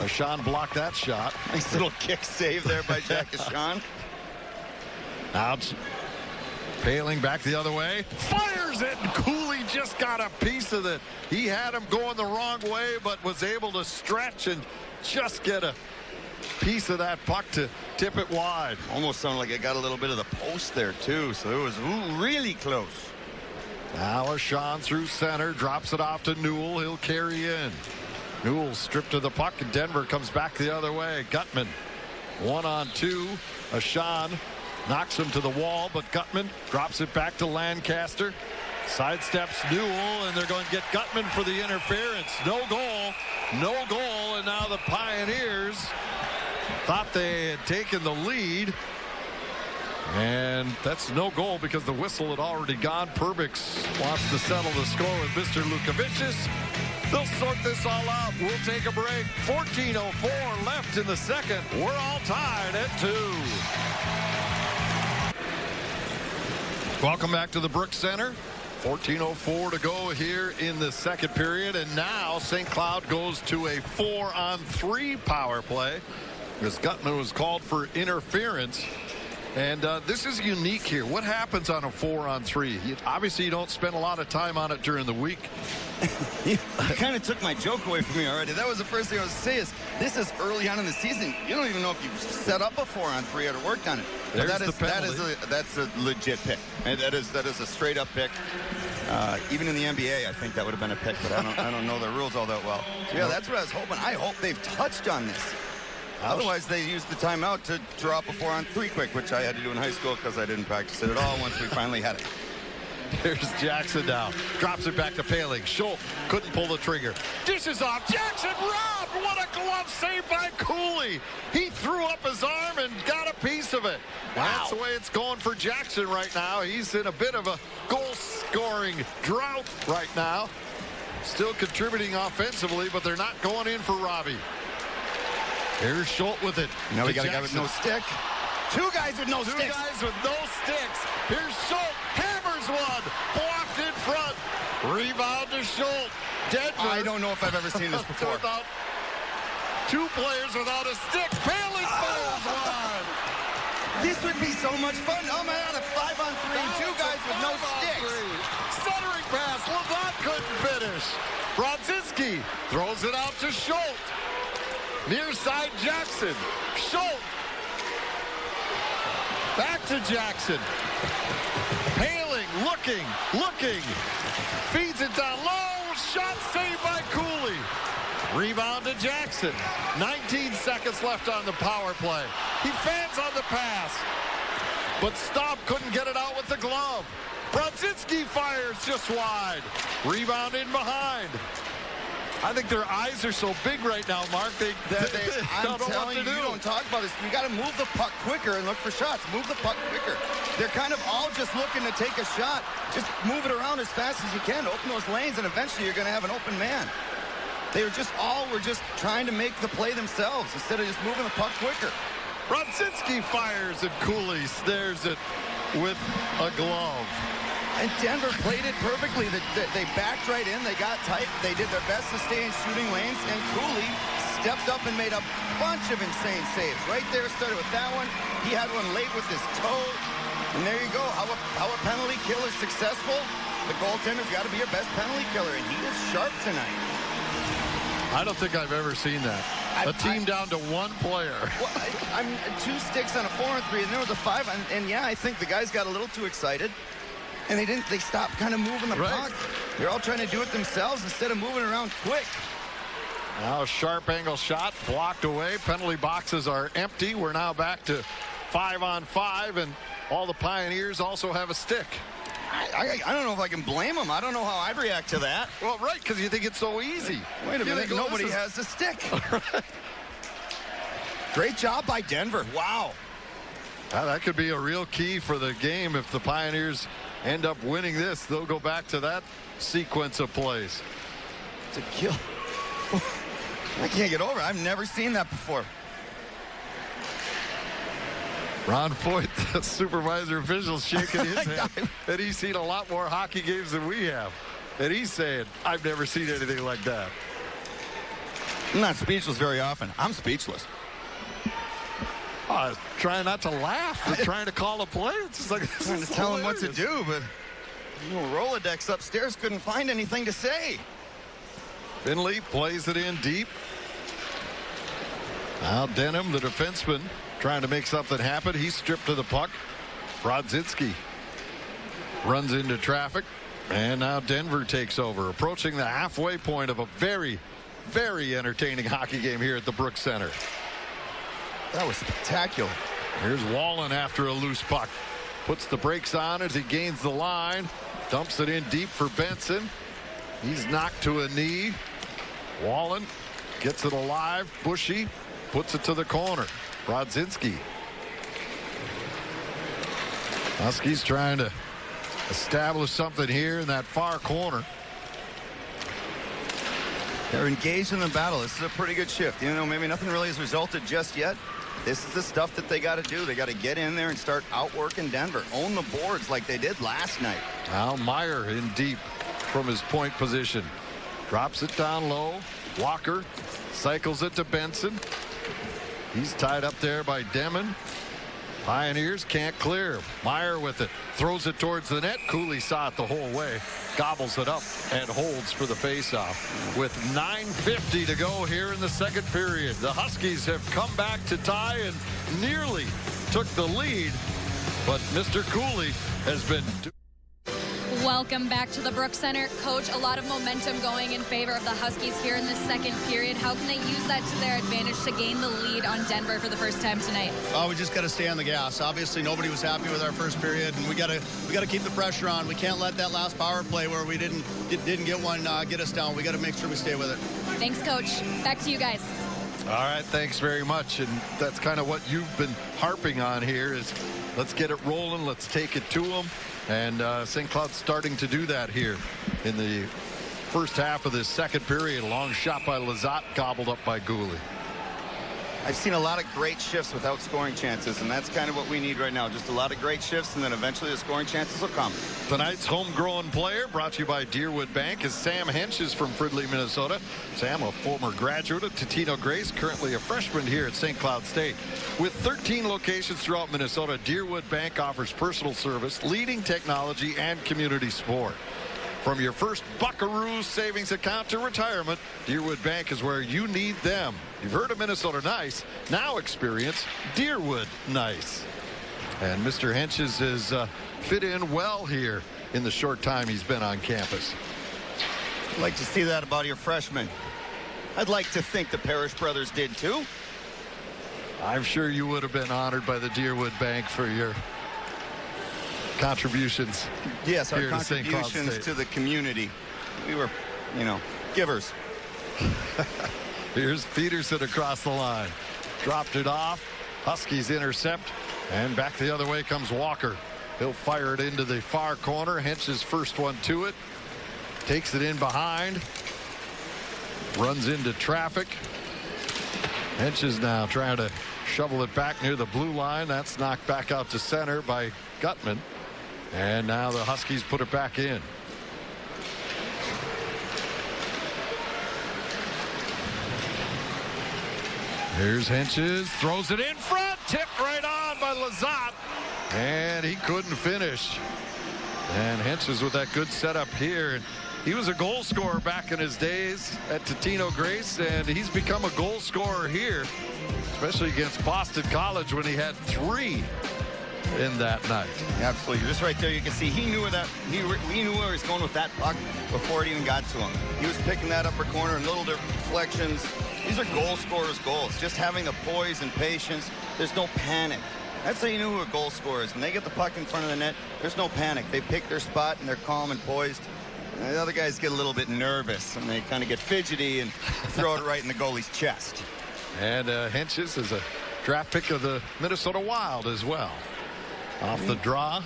Sean blocked that shot. Nice little kick save there by Jack Sean. Out. Paling back the other way. Fires it, and Cooley just got a piece of it. He had him going the wrong way, but was able to stretch and just get a piece of that puck to tip it wide. Almost sounded like it got a little bit of the post there, too, so it was really close. Now a Sean through center, drops it off to Newell. He'll carry in. Newell stripped to the puck, and Denver comes back the other way. Gutman 1-on-2. A Sean knocks him to the wall, but Gutman drops it back to Lancaster. Sidesteps Newell, and they're going to get Gutman for the interference. No goal. No goal, and now the Pioneers thought they had taken the lead. And that's no goal because the whistle had already gone. Perbix wants to settle the score with Mr. Lukavicius. They'll sort this all out. We'll take a break. 14:04 left in the second. We're all tied at 2. Welcome back to the Brooks Center. 14:04 to go here in the second period. And now St. Cloud goes to a 4-on-3 power play as Gutman was called for interference. And this is unique here. What happens on a 4-on-3? Obviously, you don't spend a lot of time on it during the week. You kind of took my joke away from me already. That was the first thing I was going to say is this is early on in the season. You don't even know if you've set up a 4-on-3 or worked on it. But that's a legit pick. And that is a straight up pick. Even in the NBA, I think that would have been a pick, but I don't know the rules all that well. So yeah, that's what I was hoping. I hope they've touched on this. Otherwise, they used the timeout to drop a 4-on-3 quick, which I had to do in high school because I didn't practice it at all once we finally had it. Here's Jackson now. Drops it back to Paling. Schultz couldn't pull the trigger. Dishes off. Jackson robbed. What a glove save by Cooley. He threw up his arm and got a piece of it. Wow. That's the way it's going for Jackson right now. He's in a bit of a goal-scoring drought right now. Still contributing offensively, but they're not going in for Robbie. Here's Schultz with it. Now we got a guy with no stick. Two guys with no sticks. Two guys with no sticks. Here's Schultz. Hammers one. Blocked in front. Rebound to Schultz. Denver. I don't know if I've ever seen this before. Two players without a stick. Paling fires one. This would be so much fun. Oh my God, a 5-on-3. Two guys with no sticks. Centering pass. Lazat couldn't finish. Brodzinski throws it out to Schultz. Near side Jackson. Schultz. Back to Jackson. Paling, looking. Feeds it down low. Shot saved by Cooley. Rebound to Jackson. 19 seconds left on the power play. He fans on the pass. But Staub couldn't get it out with the glove. Brodzinski fires just wide. Rebound in behind. I think their eyes are so big right now, Mark. They I'm don't know telling what to do. You don't talk about this. You got to move the puck quicker and look for shots. Move the puck quicker. They're kind of all just looking to take a shot. Just move it around as fast as you can to open those lanes, and eventually you're going to have an open man. They were just trying to make the play themselves instead of just moving the puck quicker. Brodzinski fires and Cooley snares it with a glove. And Denver played it perfectly. They backed right in. They got tight. They did their best to stay in shooting lanes. And Cooley stepped up and made a bunch of insane saves. Right there, started with that one. He had one late with his toe. And there you go. How a penalty kill is successful. The goaltender's got to be your best penalty killer. And he is sharp tonight. I don't think I've ever seen that. A team down to one player. Well, I'm 2 sticks on a 4-on-3, and there was a 5. And yeah, I think the guys got a little too excited. And they stopped kind of moving the puck. They're all trying to do it themselves instead of moving around quick. Now a sharp angle shot blocked away. Penalty boxes are empty. We're now back to 5-on-5, and all the Pioneers also have a stick. I don't know if I can blame them. I don't know how I'd react to that. Well, right, because you think it's so easy. Wait a minute, nobody has a stick. Great job by Denver. Wow. Now, that could be a real key for the game. If the Pioneers end up winning this, they'll go back to that sequence of plays. To kill. I can't get over it. I've never seen that before. Ron Foyt, the supervisor official, shaking his head. And he's seen a lot more hockey games than we have. And he's saying, I've never seen anything like that. I'm not speechless very often. I'm speechless. Trying not to laugh. They're trying to call a play. It's just like, trying to tell him what to do, but Rolodex upstairs couldn't find anything to say. Finley plays it in deep. Now Denham, the defenseman, trying to make something happen. He's stripped to the puck. Brodzinski runs into traffic. And now Denver takes over, approaching the halfway point of a very, very entertaining hockey game here at the Brooks Center. That was spectacular. Here's Wallen after a loose puck. Puts the brakes on as he gains the line. Dumps it in deep for Benson. He's knocked to a knee. Wallen gets it alive. Bushy puts it to the corner. Brodzinski. Huskies trying to establish something here in that far corner. They're engaged in the battle. This is a pretty good shift. You know, maybe nothing really has resulted just yet. This is the stuff that they got to do. They got to get in there and start outworking Denver. Own the boards like they did last night. Now Meyer in deep from his point position. Drops it down low. Walker cycles it to Benson. He's tied up there by Demon. Pioneers can't clear. Meyer with it. Throws it towards the net. Cooley saw it the whole way. Gobbles it up and holds for the faceoff. With 9:50 to go here in the second period. The Huskies have come back to tie and nearly took the lead. But Mr. Cooley has been... Welcome back to the Brooks Center. Coach, a lot of momentum going in favor of the Huskies here in the second period. How can they use that to their advantage to gain the lead on Denver for the first time tonight? Oh, we just got to stay on the gas. Obviously, nobody was happy with our first period, and we got to keep the pressure on. We can't let that last power play where we didn't get one get us down. We got to make sure we stay with it. Thanks, Coach. Back to you guys. All right, thanks very much. And that's kind of what you've been harping on here is let's get it rolling. Let's take it to them. And St. Cloud's starting to do that here in the first half of this second period. A long shot by Lizotte, gobbled up by Gooley. I've seen a lot of great shifts without scoring chances, and that's kind of what we need right now. Just a lot of great shifts, and then eventually the scoring chances will come. Tonight's homegrown player brought to you by Deerwood Bank is Sam Henches from Fridley, Minnesota. Sam, a former graduate of Totino Grace, currently a freshman here at St. Cloud State. With 13 locations throughout Minnesota, Deerwood Bank offers personal service, leading technology, and community support. From your first Buckaroo savings account to retirement, Deerwood Bank is where you need them. You've heard of Minnesota Nice. Now experience Deerwood Nice. And Mr. Henches has fit in well here in the short time he's been on campus. I'd like to see that about your freshmen. I'd like to think the Parrish brothers did too. I'm sure you would have been honored by the Deerwood Bank for your contributions. Yes, our contributions to the community. We were, givers. Here's Peterson across the line. Dropped it off. Huskies intercept. And back the other way comes Walker. He'll fire it into the far corner. Hench's first one to it. Takes it in behind. Runs into traffic. Hench is now trying to shovel it back near the blue line. That's knocked back out to center by Gutman. And now the Huskies put it back in. Here's Henches, throws it in front, tipped right on by Lizotte, and he couldn't finish. And Henches with that good setup here. He was a goal scorer back in his days at Totino Grace, and he's become a goal scorer here, especially against Boston College when he had 3 in that night. Absolutely. Just right there, you can see he knew that he knew where he was going with that puck before it even got to him. He was picking that upper corner and little deflections. These are goal scorers' goals. Just having the poise and patience. There's no panic. That's how you know who a goal scorer is. When they get the puck in front of the net, there's no panic. They pick their spot and they're calm and poised. And the other guys get a little bit nervous and they kind of get fidgety and throw it right in the goalie's chest. And Hentges is a draft pick of the Minnesota Wild as well. Off the draw,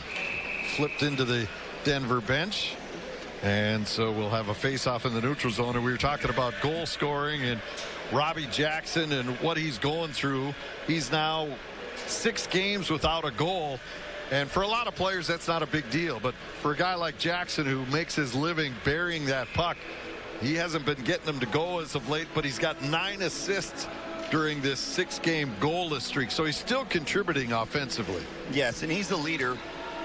flipped into the Denver bench. And so we'll have a face-off in the neutral zone. And we were talking about goal scoring and Robbie Jackson and what he's going through. He's now 6 games without a goal. And for a lot of players, that's not a big deal. But for a guy like Jackson, who makes his living burying that puck, he hasn't been getting them to go as of late, but he's got 9 assists during this 6-game goalless streak. So he's still contributing offensively. Yes, and he's a leader.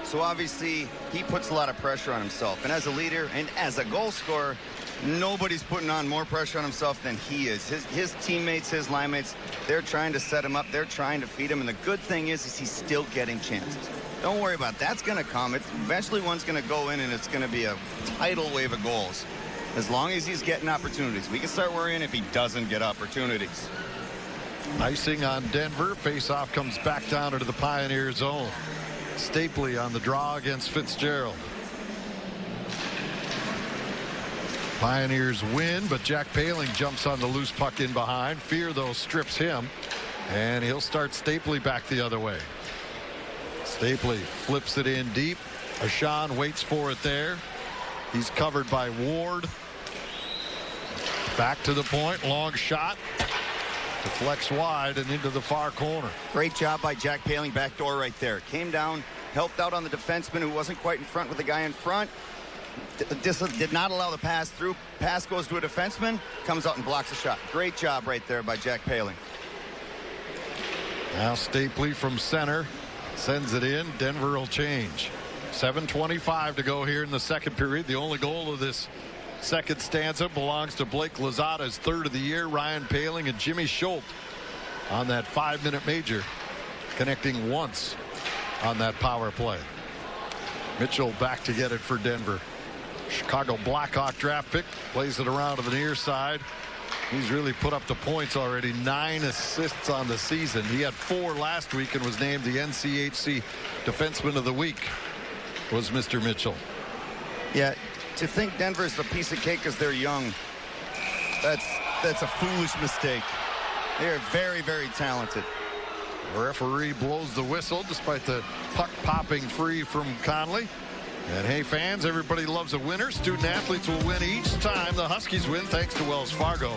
So obviously he puts a lot of pressure on himself. And as a leader and as a goal scorer, nobody's putting on more pressure on himself than he is. His teammates, his line mates, they're trying to set him up. They're trying to feed him. And the good thing is he's still getting chances. Don't worry about it. That's going to come. Eventually one's going to go in and it's going to be a tidal wave of goals. As long as he's getting opportunities. We can start worrying if he doesn't get opportunities. Icing on Denver. Face-off comes back down into the Pioneer zone. Stapley on the draw against Fitzgerald. Pioneers win, but Jack Paling jumps on the loose puck in behind. Fear, though, strips him, and he'll start Stapley back the other way. Stapley flips it in deep. Ashan waits for it there. He's covered by Ward. Back to the point. Long shot. Deflects wide and into the far corner. Great job by Jack Paling. Back door right there. Came down, helped out on the defenseman who wasn't quite in front with the guy in front. Did not allow the pass through. Pass goes to a defenseman. Comes out and blocks a shot. Great job right there by Jack Paling. Now Stapley from center sends it in. Denver will change. 7:25 to go here in the second period. The only goal of this second stanza belongs to Blake Lozada's 3rd of the year. Ryan Paling and Jimmy Schultz on that 5-minute major, connecting once on that power play. Mitchell back to get it for Denver. Chicago Blackhawk draft pick, plays it around to the near side. He's really put up the points already. 9 assists on the season. He had 4 last week and was named the NCHC Defenseman of the Week, was Mr. Mitchell. Yeah, to think Denver's a piece of cake because they're young, that's a foolish mistake. They're very, very talented. The referee blows the whistle despite the puck popping free from Conley. And hey, fans, everybody loves a winner. Student athletes will win each time the Huskies win, thanks to Wells Fargo.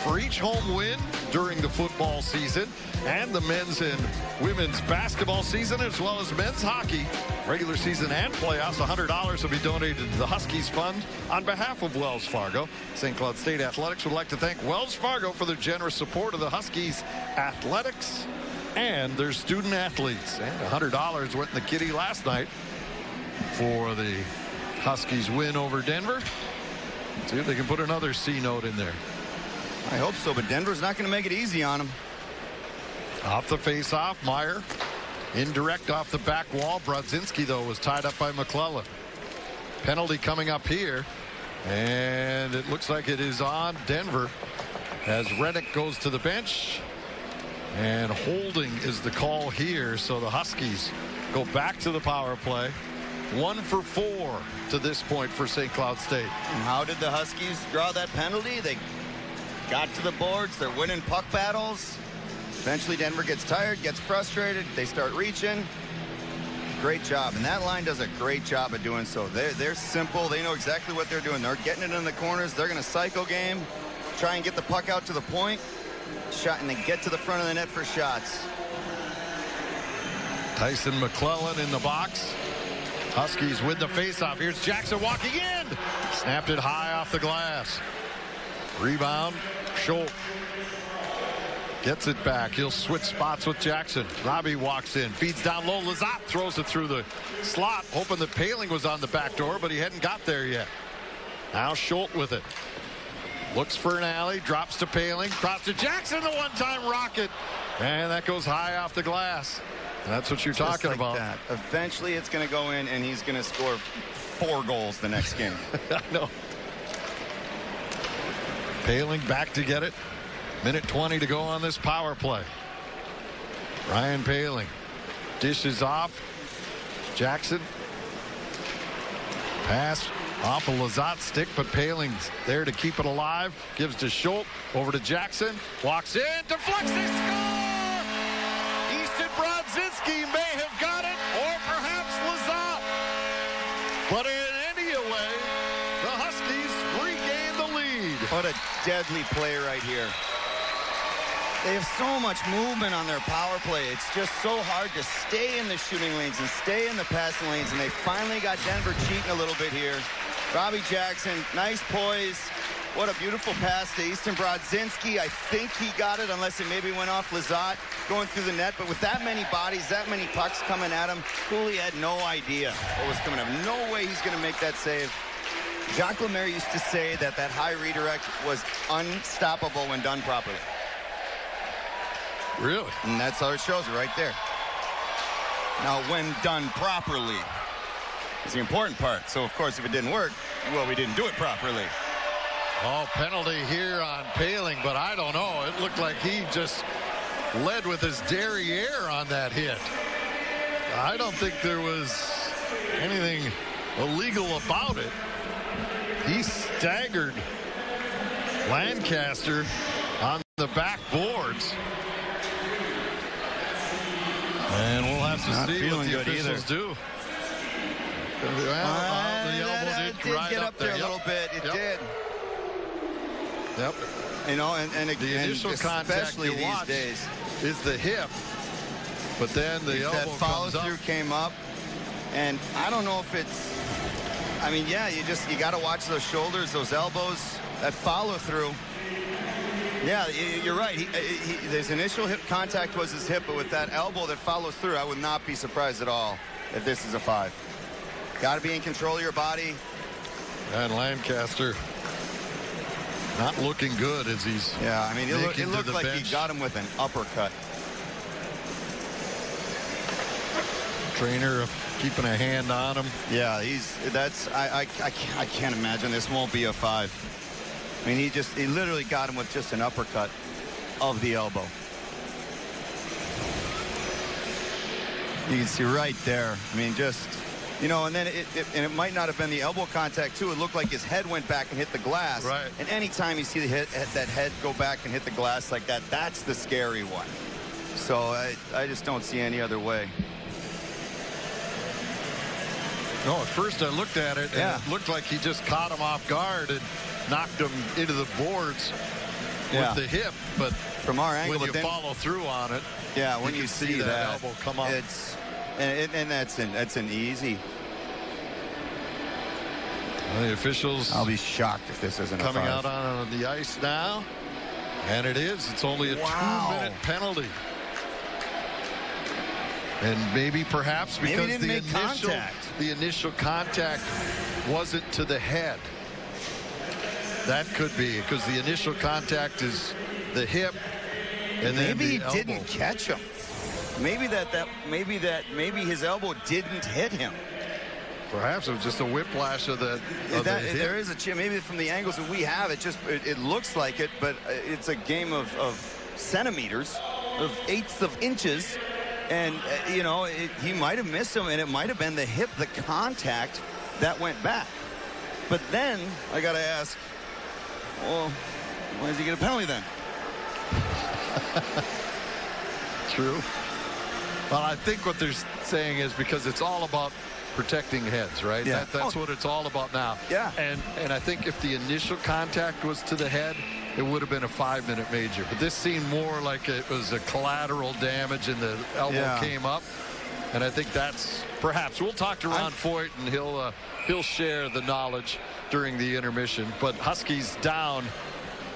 For each home win during the football season and the men's and women's basketball season, as well as men's hockey, regular season and playoffs, $100 will be donated to the Huskies Fund on behalf of Wells Fargo. St. Cloud State Athletics would like to thank Wells Fargo for their generous support of the Huskies athletics and their student athletes. And $100 went in the kitty last night for the Huskies win over Denver. See if they can put another C note in there. I hope so, but Denver's not going to make it easy on them. Off the face-off, Meyer. Indirect off the back wall. Brodzinski, though, was tied up by McClellan. Penalty coming up here. And it looks like it is on Denver as Reddick goes to the bench. And holding is the call here. So the Huskies go back to the power play. 1 for 4 to this point for St. Cloud State. And how did the Huskies draw that penalty? They got to the boards. They're winning puck battles. Eventually Denver gets tired, gets frustrated. They start reaching. Great job. And that line does a great job of doing so. They're simple. They know exactly what they're doing. They're getting it in the corners. They're going to cycle game, try and get the puck out to the point, shot, and then get to the front of the net for shots. Tyson McClellan in the box. Huskies win the faceoff. Here's Jackson walking in. Snapped it high off the glass. Rebound. Schultz gets it back. He'll switch spots with Jackson. Robbie walks in. Feeds down low. Lazat throws it through the slot, hoping that Paling was on the back door, but he hadn't got there yet. Now Schultz with it. Looks for an alley. Drops to Paling. Cross to Jackson. The one-time rocket. And that goes high off the glass. That's what you're Just talking like about. that. Eventually it's going to go in, and he's going to score 4 goals the next game. I know. Paling back to get it. Minute 20 to go on this power play. Ryan Paling dishes off. Jackson. Pass off a Lazat stick, but Paling's there to keep it alive. Gives to Schultz. Over to Jackson. Walks in. Deflects. They score! Easton Brodzinski may have got it, or perhaps Lazat. But in any way, the Huskies regain the lead. What a deadly play right here. They have so much movement on their power play. It's just so hard to stay in the shooting lanes and stay in the passing lanes, and they finally got Denver cheating a little bit here. Robbie Jackson, nice poise. What a beautiful pass to Easton Brodzinski. I think he got it, unless it maybe went off Lazat going through the net. But with that many bodies, that many pucks coming at him, Cooley had no idea what was coming at him. No way he's going to make that save. Jacques Lemaire used to say that high redirect was unstoppable when done properly. Really? And that's how it shows it right there. Now, when done properly is the important part. So, of course, if it didn't work, well, we didn't do it properly. Oh, penalty here on Paling, but I don't know. It looked like he just led with his derriere on that hit. I don't think there was anything illegal about it. He staggered Lancaster on the back boards. And we'll have to see what the officials do. Well, the elbow did get up there a little bit. It did. Yep. You know, and the initial contact you watch days is the hip, but then the elbow that follow comes through up. came up, and I don't know if it's. I mean, yeah, you got to watch those shoulders, those elbows, that follow through. Yeah, you're right. His initial hip contact was his hip, but with that elbow that follows through, I would not be surprised at all if this is a 5. Got to be in control of your body. And Lancaster not looking good as he's. Yeah, I mean, it looked like bench. he got him with an uppercut. Trainer keeping a hand on him. Yeah, I can't imagine this won't be a 5. I mean, he literally got him with just an uppercut of the elbow. You can see right there. I mean, just, you know, and then it might not have been the elbow contact too. It looked like his head went back and hit the glass. Right. And anytime you see that head go back and hit the glass like that, that's the scary one. So I just don't see any other way. No, at first I looked at it, and it looked like he just caught him off guard and knocked him into the boards with the hip. But from our angle, when you follow through on it, when you see that elbow come up, and that's an easy. Well, the officials. I'll be shocked if this isn't coming a 5. out on the ice now, and it is. It's only a 2-minute penalty. And maybe perhaps because the initial contact wasn't to the head. That could be because the initial contact is the hip, and then maybe the he didn't catch him. Maybe maybe his elbow didn't hit him. Perhaps it was just a whiplash of the hip. There is a chance. Maybe from the angles that we have, it looks like it, but it's a game of centimeters, of 1/8 of inches. And, you know, he might have missed him, and it might have been the hip, the contact that went back. But then I got to ask, well, why does he get a penalty then? True. Well, I think what they're saying is because it's all about protecting heads, right? Yeah. That's what it's all about now. Yeah. And I think if the initial contact was to the head, it would have been a 5-minute major. But this seemed more like it was a collateral damage and the elbow came up. And I think that's perhaps. We'll talk to Ron Foyt, and he'll share the knowledge during the intermission. But Huskies down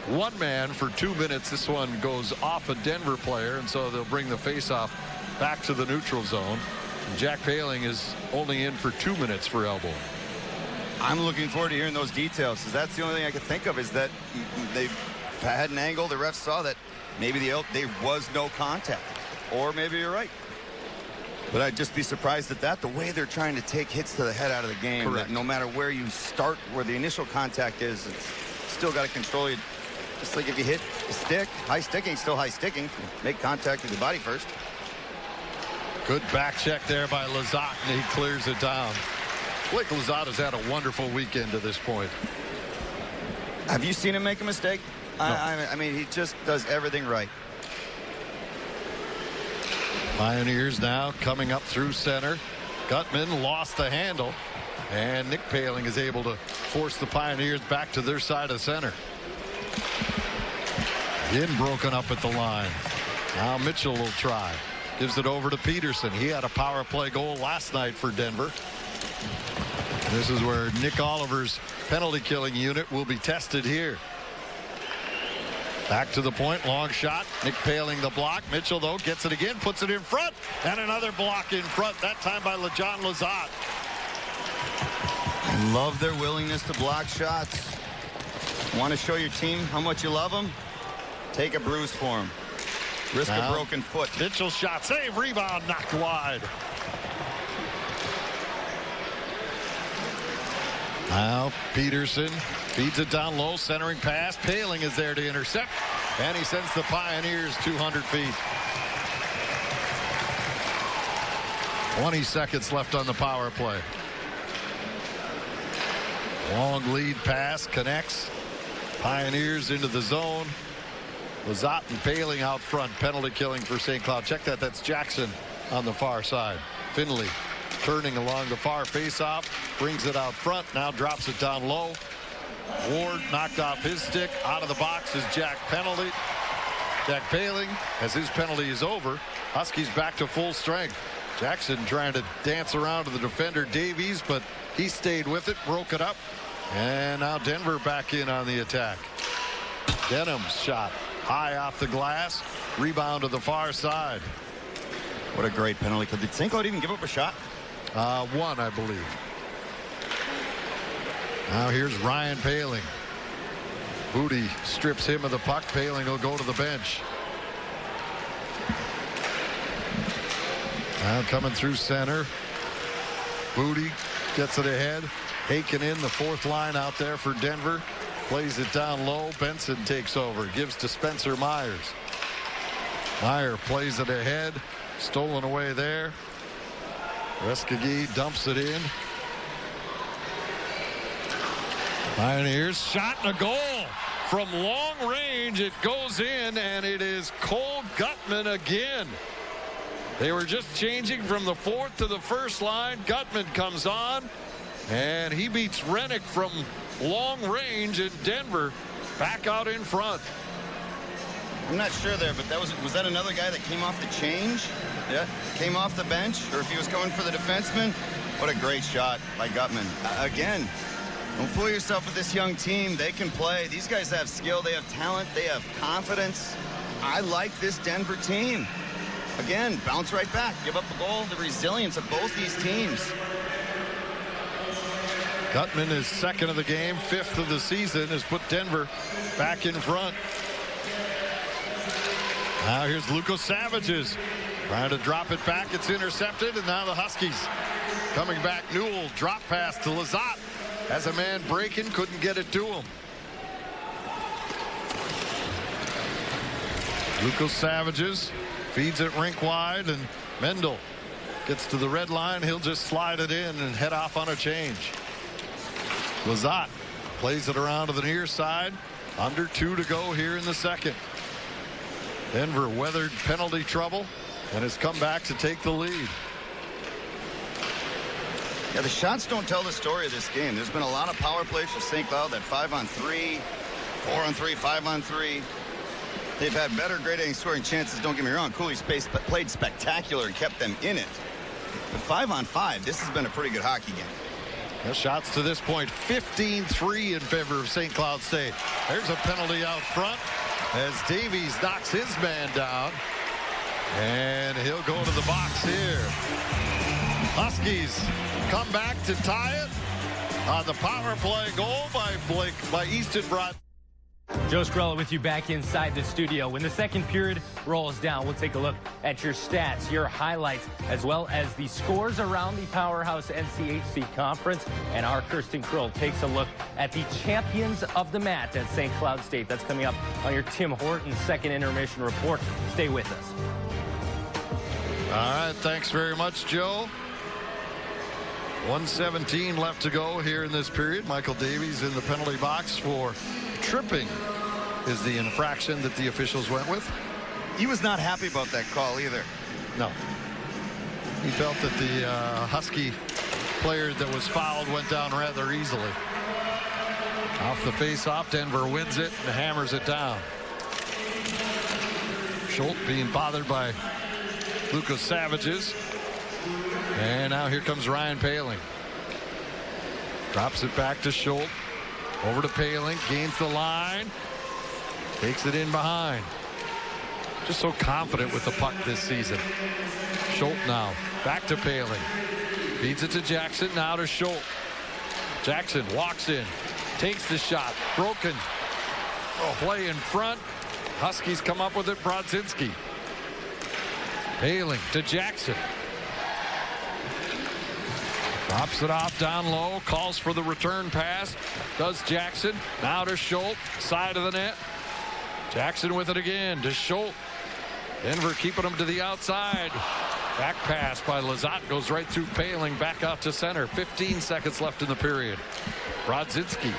1 man for 2 minutes. This one goes off a Denver player, and so they'll bring the faceoff back to the neutral zone. And Jack Paling is only in for 2 minutes for elbow. I'm looking forward to hearing those details, because that's the only thing I could think of is that they had an angle. The ref saw that maybe there was no contact, or maybe you're right. But I'd just be surprised at that, the way they're trying to take hits to the head out of the game. Correct. No matter where you start, where the initial contact is, it's still got to control you. Just like if you hit a stick, high sticking, still high sticking. Make contact with your body first. Good back check there by Lizotte, and he clears it down. Blake Lizotte has had a wonderful weekend to this point. Have you seen him make a mistake? No. I mean, he just does everything right. Pioneers now coming up through center. Gutman lost the handle, and Nick Paling is able to force the Pioneers back to their side of center. Again broken up at the line. Now Mitchell will try. Gives it over to Peterson. He had a power play goal last night for Denver. This is where Nick Oliver's penalty killing unit will be tested here. Back to the point, long shot. Nick Paling the block. Mitchell, though, gets it again, puts it in front, and another block in front, that time by John Lizotte. I love their willingness to block shots. Want to show your team how much you love them? Take a bruise for them. Risk a broken foot. Mitchell shot, save, rebound, knocked wide. Now Peterson feeds it down low, centering pass. Paling is there to intercept, and he sends the Pioneers 200 feet. 20 seconds left on the power play. Long lead pass connects. Pioneers into the zone. Lizotte and Paling out front. Penalty killing for St. Cloud. Check that. That's Jackson on the far side. Finley turning along the far face-off, brings it out front, now drops it down low. Ward knocked off his stick. Out of the box is Jack Paling. As his penalty is over, Huskies back to full strength. Jackson trying to dance around to the defender Davies, but he stayed with it, broke it up, and now Denver back in on the attack. Denham's shot high off the glass, rebound to the far side. What a great penalty. Did St. Cloud even give up a shot? One, I believe. Now here's Ryan Paling. Booty strips him of the puck. Paling will go to the bench. Now coming through center. Booty gets it ahead. Haken in the fourth line out there for Denver. Plays it down low. Benson takes over. Gives to Spencer Myers. Meyer plays it ahead. Stolen away there. Reskegi dumps it in. Pioneers shot and a goal from long range. It goes in, and it is Cole Gutman again. They were just changing from the fourth to the first line. Gutman comes on, and he beats Rennick from long range, and Denver back out in front. I'm not sure there, but was that another guy that came off the change? Yeah, came off the bench, or if he was going for the defenseman. What a great shot by Gutman. Again, don't fool yourself with this young team. They can play. These guys have skill. They have talent. They have confidence. I like this Denver team. Again, bounce right back. Give up a goal. The resilience of both these teams. Gutman is second of the game, fifth of the season, has put Denver back in front. Now here's Luka Savages trying to drop it back. It's intercepted, and now the Huskies coming back. Newell drop pass to Lizotte. Has a man breaking, couldn't get it to him. Luka Savages feeds it rink wide, and Mendel gets to the red line. He'll just slide it in and head off on a change. Lizotte plays it around to the near side. Under 2 to go here in the second. Denver weathered penalty trouble and has come back to take the lead. Yeah, the shots don't tell the story of this game. There's been a lot of power plays for St. Cloud, that 5-on-3, 4-on-3, 5-on-3. They've had better grade A scoring chances, don't get me wrong. Cooley's played spectacular and kept them in it. But 5-on-5, this has been a pretty good hockey game. The shots to this point, 15-3 in favor of St. Cloud State. There's a penalty out front as Davies knocks his man down. And he'll go to the box here. Huskies come back to tie it on the power play goal by Easton Broad. Joe Scrella with you back inside the studio. When the second period rolls down, we'll take a look at your stats, your highlights, as well as the scores around the powerhouse NCHC conference. And our Kirsten Krill takes a look at the champions of the mat at St. Cloud State. That's coming up on your Tim Hortons second intermission report. Stay with us. All right, thanks very much, Joe. 1:17 left to go here in this period. Michael Davies in the penalty box for tripping is the infraction that the officials went with. He was not happy about that call either. No. He felt that the Husky player that was fouled went down rather easily. Off the face-off, Denver wins it and hammers it down. Schultz being bothered by Lucas Savages. And now here comes Ryan Poehling. Drops it back to Schultz. Over to Poehling, gains the line. Takes it in behind. Just so confident with the puck this season. Schultz now back to Poehling. Feeds it to Jackson, now to Schultz. Jackson walks in, takes the shot, broken. Play in front. Huskies come up with it, Brodzinski. Poehling to Jackson. Drops it off down low, calls for the return pass. Does Jackson. Now to Schultz, side of the net. Jackson with it again to Schultz. Denver keeping him to the outside. Back pass by Lizotte goes right through Poehling, back out to center. 15 seconds left in the period. Brodzinski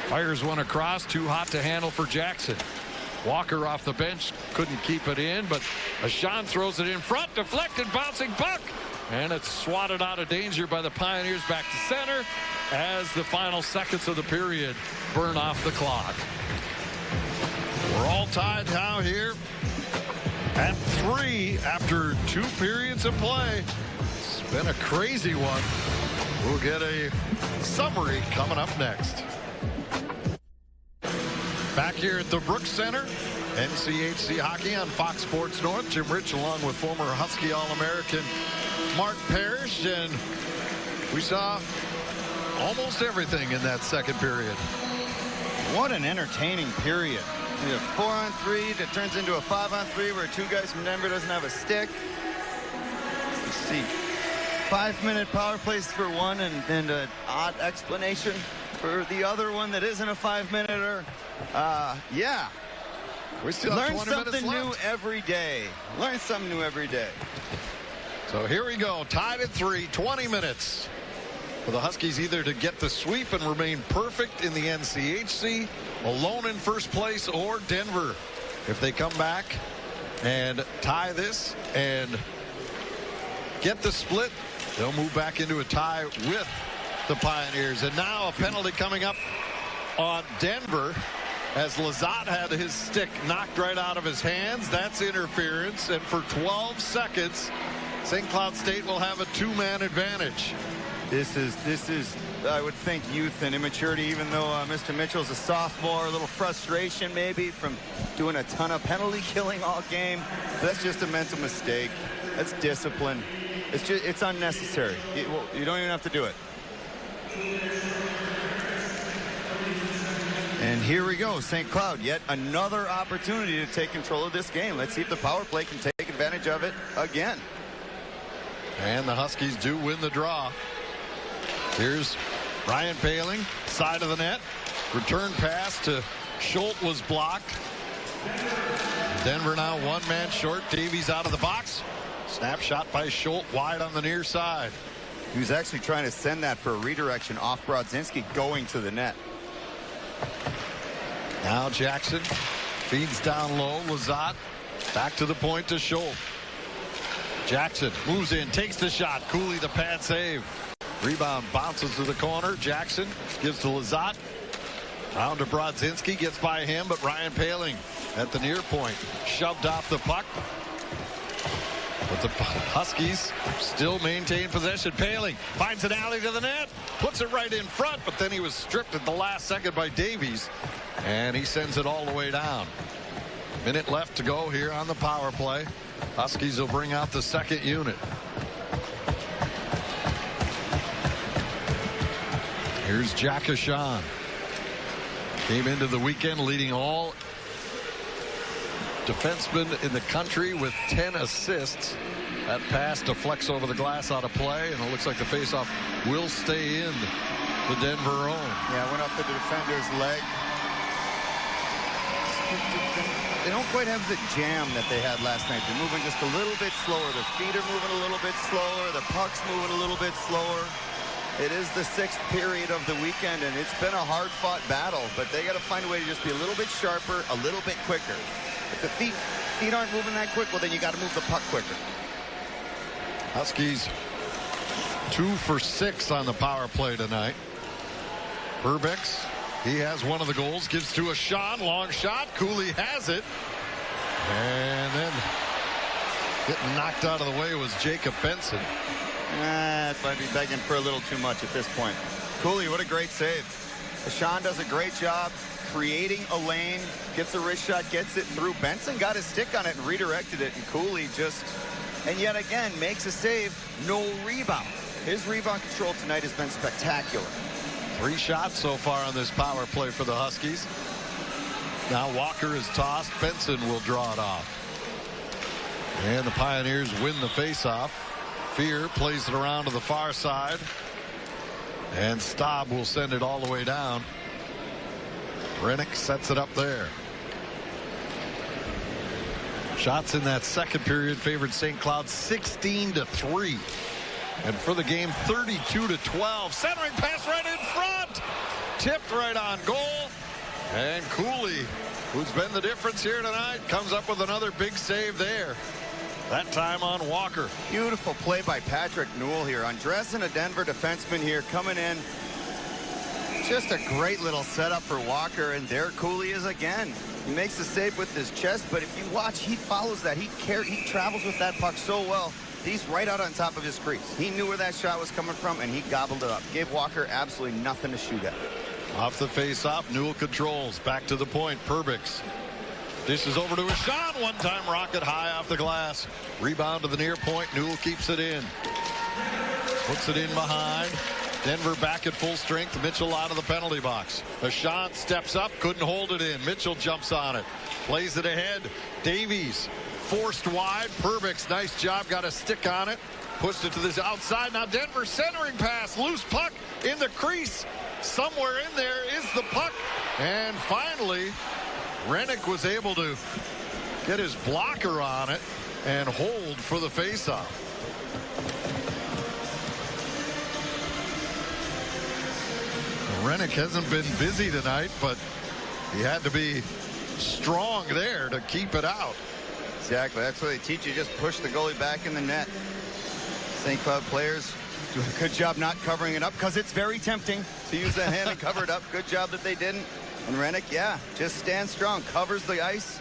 fires one across, too hot to handle for Jackson. Walker off the bench, couldn't keep it in, but Ashan throws it in front, deflected, bouncing puck. And it's swatted out of danger by the Pioneers back to center as the final seconds of the period burn off the clock. We're all tied now here at 3 after 2 periods of play. It's been a crazy one. We'll get a summary coming up next. Back here at the Brooks Center, NCHC hockey on Fox Sports North. Jim Rich along with former Husky All-American Mark Parrish, and we saw almost everything in that second period. What an entertaining period. We have 4-on-3 that turns into a 5-on-3 where 2 guys from Denver doesn't have a stick. Let's see. 5-minute power plays for one and an odd explanation for the other one that isn't a 5-minute-er. Yeah. We still learn have 20 minutes something new left. every day. Learn something new every day. So here we go, tied at 3, 20 minutes for the Huskies either to get the sweep and remain perfect in the NCHC, alone in first place, or Denver, if they come back and tie this and get the split, they'll move back into a tie with the Pioneers. And now a penalty coming up on Denver as Lizotte had his stick knocked right out of his hands. That's interference, and for 12 seconds St. Cloud State will have a 2-man advantage. This is I would think youth and immaturity, even though Mr. Mitchell's a sophomore. A little frustration maybe from doing a ton of penalty killing all game. That's just a mental mistake. That's discipline. It's unnecessary. You don't even have to do it. And here we go, St. Cloud, yet another opportunity to take control of this game. Let's see if the power play can take advantage of it again. And the Huskies do win the draw. Here's Ryan Poehling, side of the net. Return pass to Schultz was blocked. Denver now 1-man short. Davies out of the box. Snapshot by Schultz wide on the near side. He was actually trying to send that for a redirection off Brodzinski going to the net. Now Jackson feeds down low. Lizotte back to the point to Schultz. Jackson moves in, takes the shot. Cooley the pad save. Rebound bounces to the corner. Jackson gives to Lizotte. Round to Brodzinski, gets by him, but Ryan Poehling at the near point shoved off the puck. But the Huskies still maintain possession. Poehling finds an alley to the net, puts it right in front, but then he was stripped at the last second by Davies, and he sends it all the way down. Minute left to go here on the power play. Huskies will bring out the second unit. Here's Jack Ashan. Came into the weekend leading all defensemen in the country with 10 assists. That pass deflects over the glass out of play, and it looks like the faceoff will stay in the Denver own. Yeah, went off the defender's leg. They don't quite have the jam that they had last night. They're moving just a little bit slower. Their feet are moving a little bit slower. The puck's moving a little bit slower. It is the 6th period of the weekend, and it's been a hard-fought battle, but they got to find a way to just be a little bit sharper, a little bit quicker. If the feet aren't moving that quick, well, then you got to move the puck quicker. Huskies 2 for 6 on the power play tonight. Perbix, he has one of the goals, gives to a Sean, long shot. Cooley has it, and then getting knocked out of the way was Jacob Benson. That might be begging for a little too much at this point. Cooley, what a great save. Sean does a great job creating a lane, gets a wrist shot, gets it through. Benson got his stick on it and redirected it, and Cooley just, and yet again, makes a save, no rebound. His rebound control tonight has been spectacular. 3 shots so far on this power play for the Huskies. Now Walker is tossed. Benson will draw it off. And the Pioneers win the faceoff. Fear plays it around to the far side. And Staub will send it all the way down. Rennick sets it up there. Shots in that second period favored St. Cloud 16-3. And for the game, 32-12. Centering pass right in front. Tipped right on goal. And Cooley, who's been the difference here tonight, comes up with another big save there. That time on Walker. Beautiful play by Patrick Newell here. Undressing a Denver defenseman here, coming in. Just a great little setup for Walker, and there Cooley is again. He makes the save with his chest, but if you watch, he follows that. He travels with that puck so well. He's right out on top of his crease. He knew where that shot was coming from, and he gobbled it up. Gave Walker absolutely nothing to shoot at. Off the face-off, Newell controls. Back to the point, Perbix. Dishes over to a shot. One-time rocket high off the glass. Rebound to the near point. Newell keeps it in. Puts it in behind. Denver back at full strength. Mitchell out of the penalty box. Ashant steps up, couldn't hold it in. Mitchell jumps on it. Plays it ahead. Davies forced wide. Perbix, nice job. Got a stick on it. Pushed it to the outside. Now Denver centering pass. Loose puck in the crease. Somewhere in there is the puck. And finally, Rennick was able to get his blocker on it and hold for the faceoff. Rennick hasn't been busy tonight, but he had to be strong there to keep it out. Exactly. That's what they teach you. Just push the goalie back in the net. St. Cloud players do a good job not covering it up because it's very tempting to use that hand and cover it up. Good job that they didn't. And Rennick, yeah, just stands strong, covers the ice.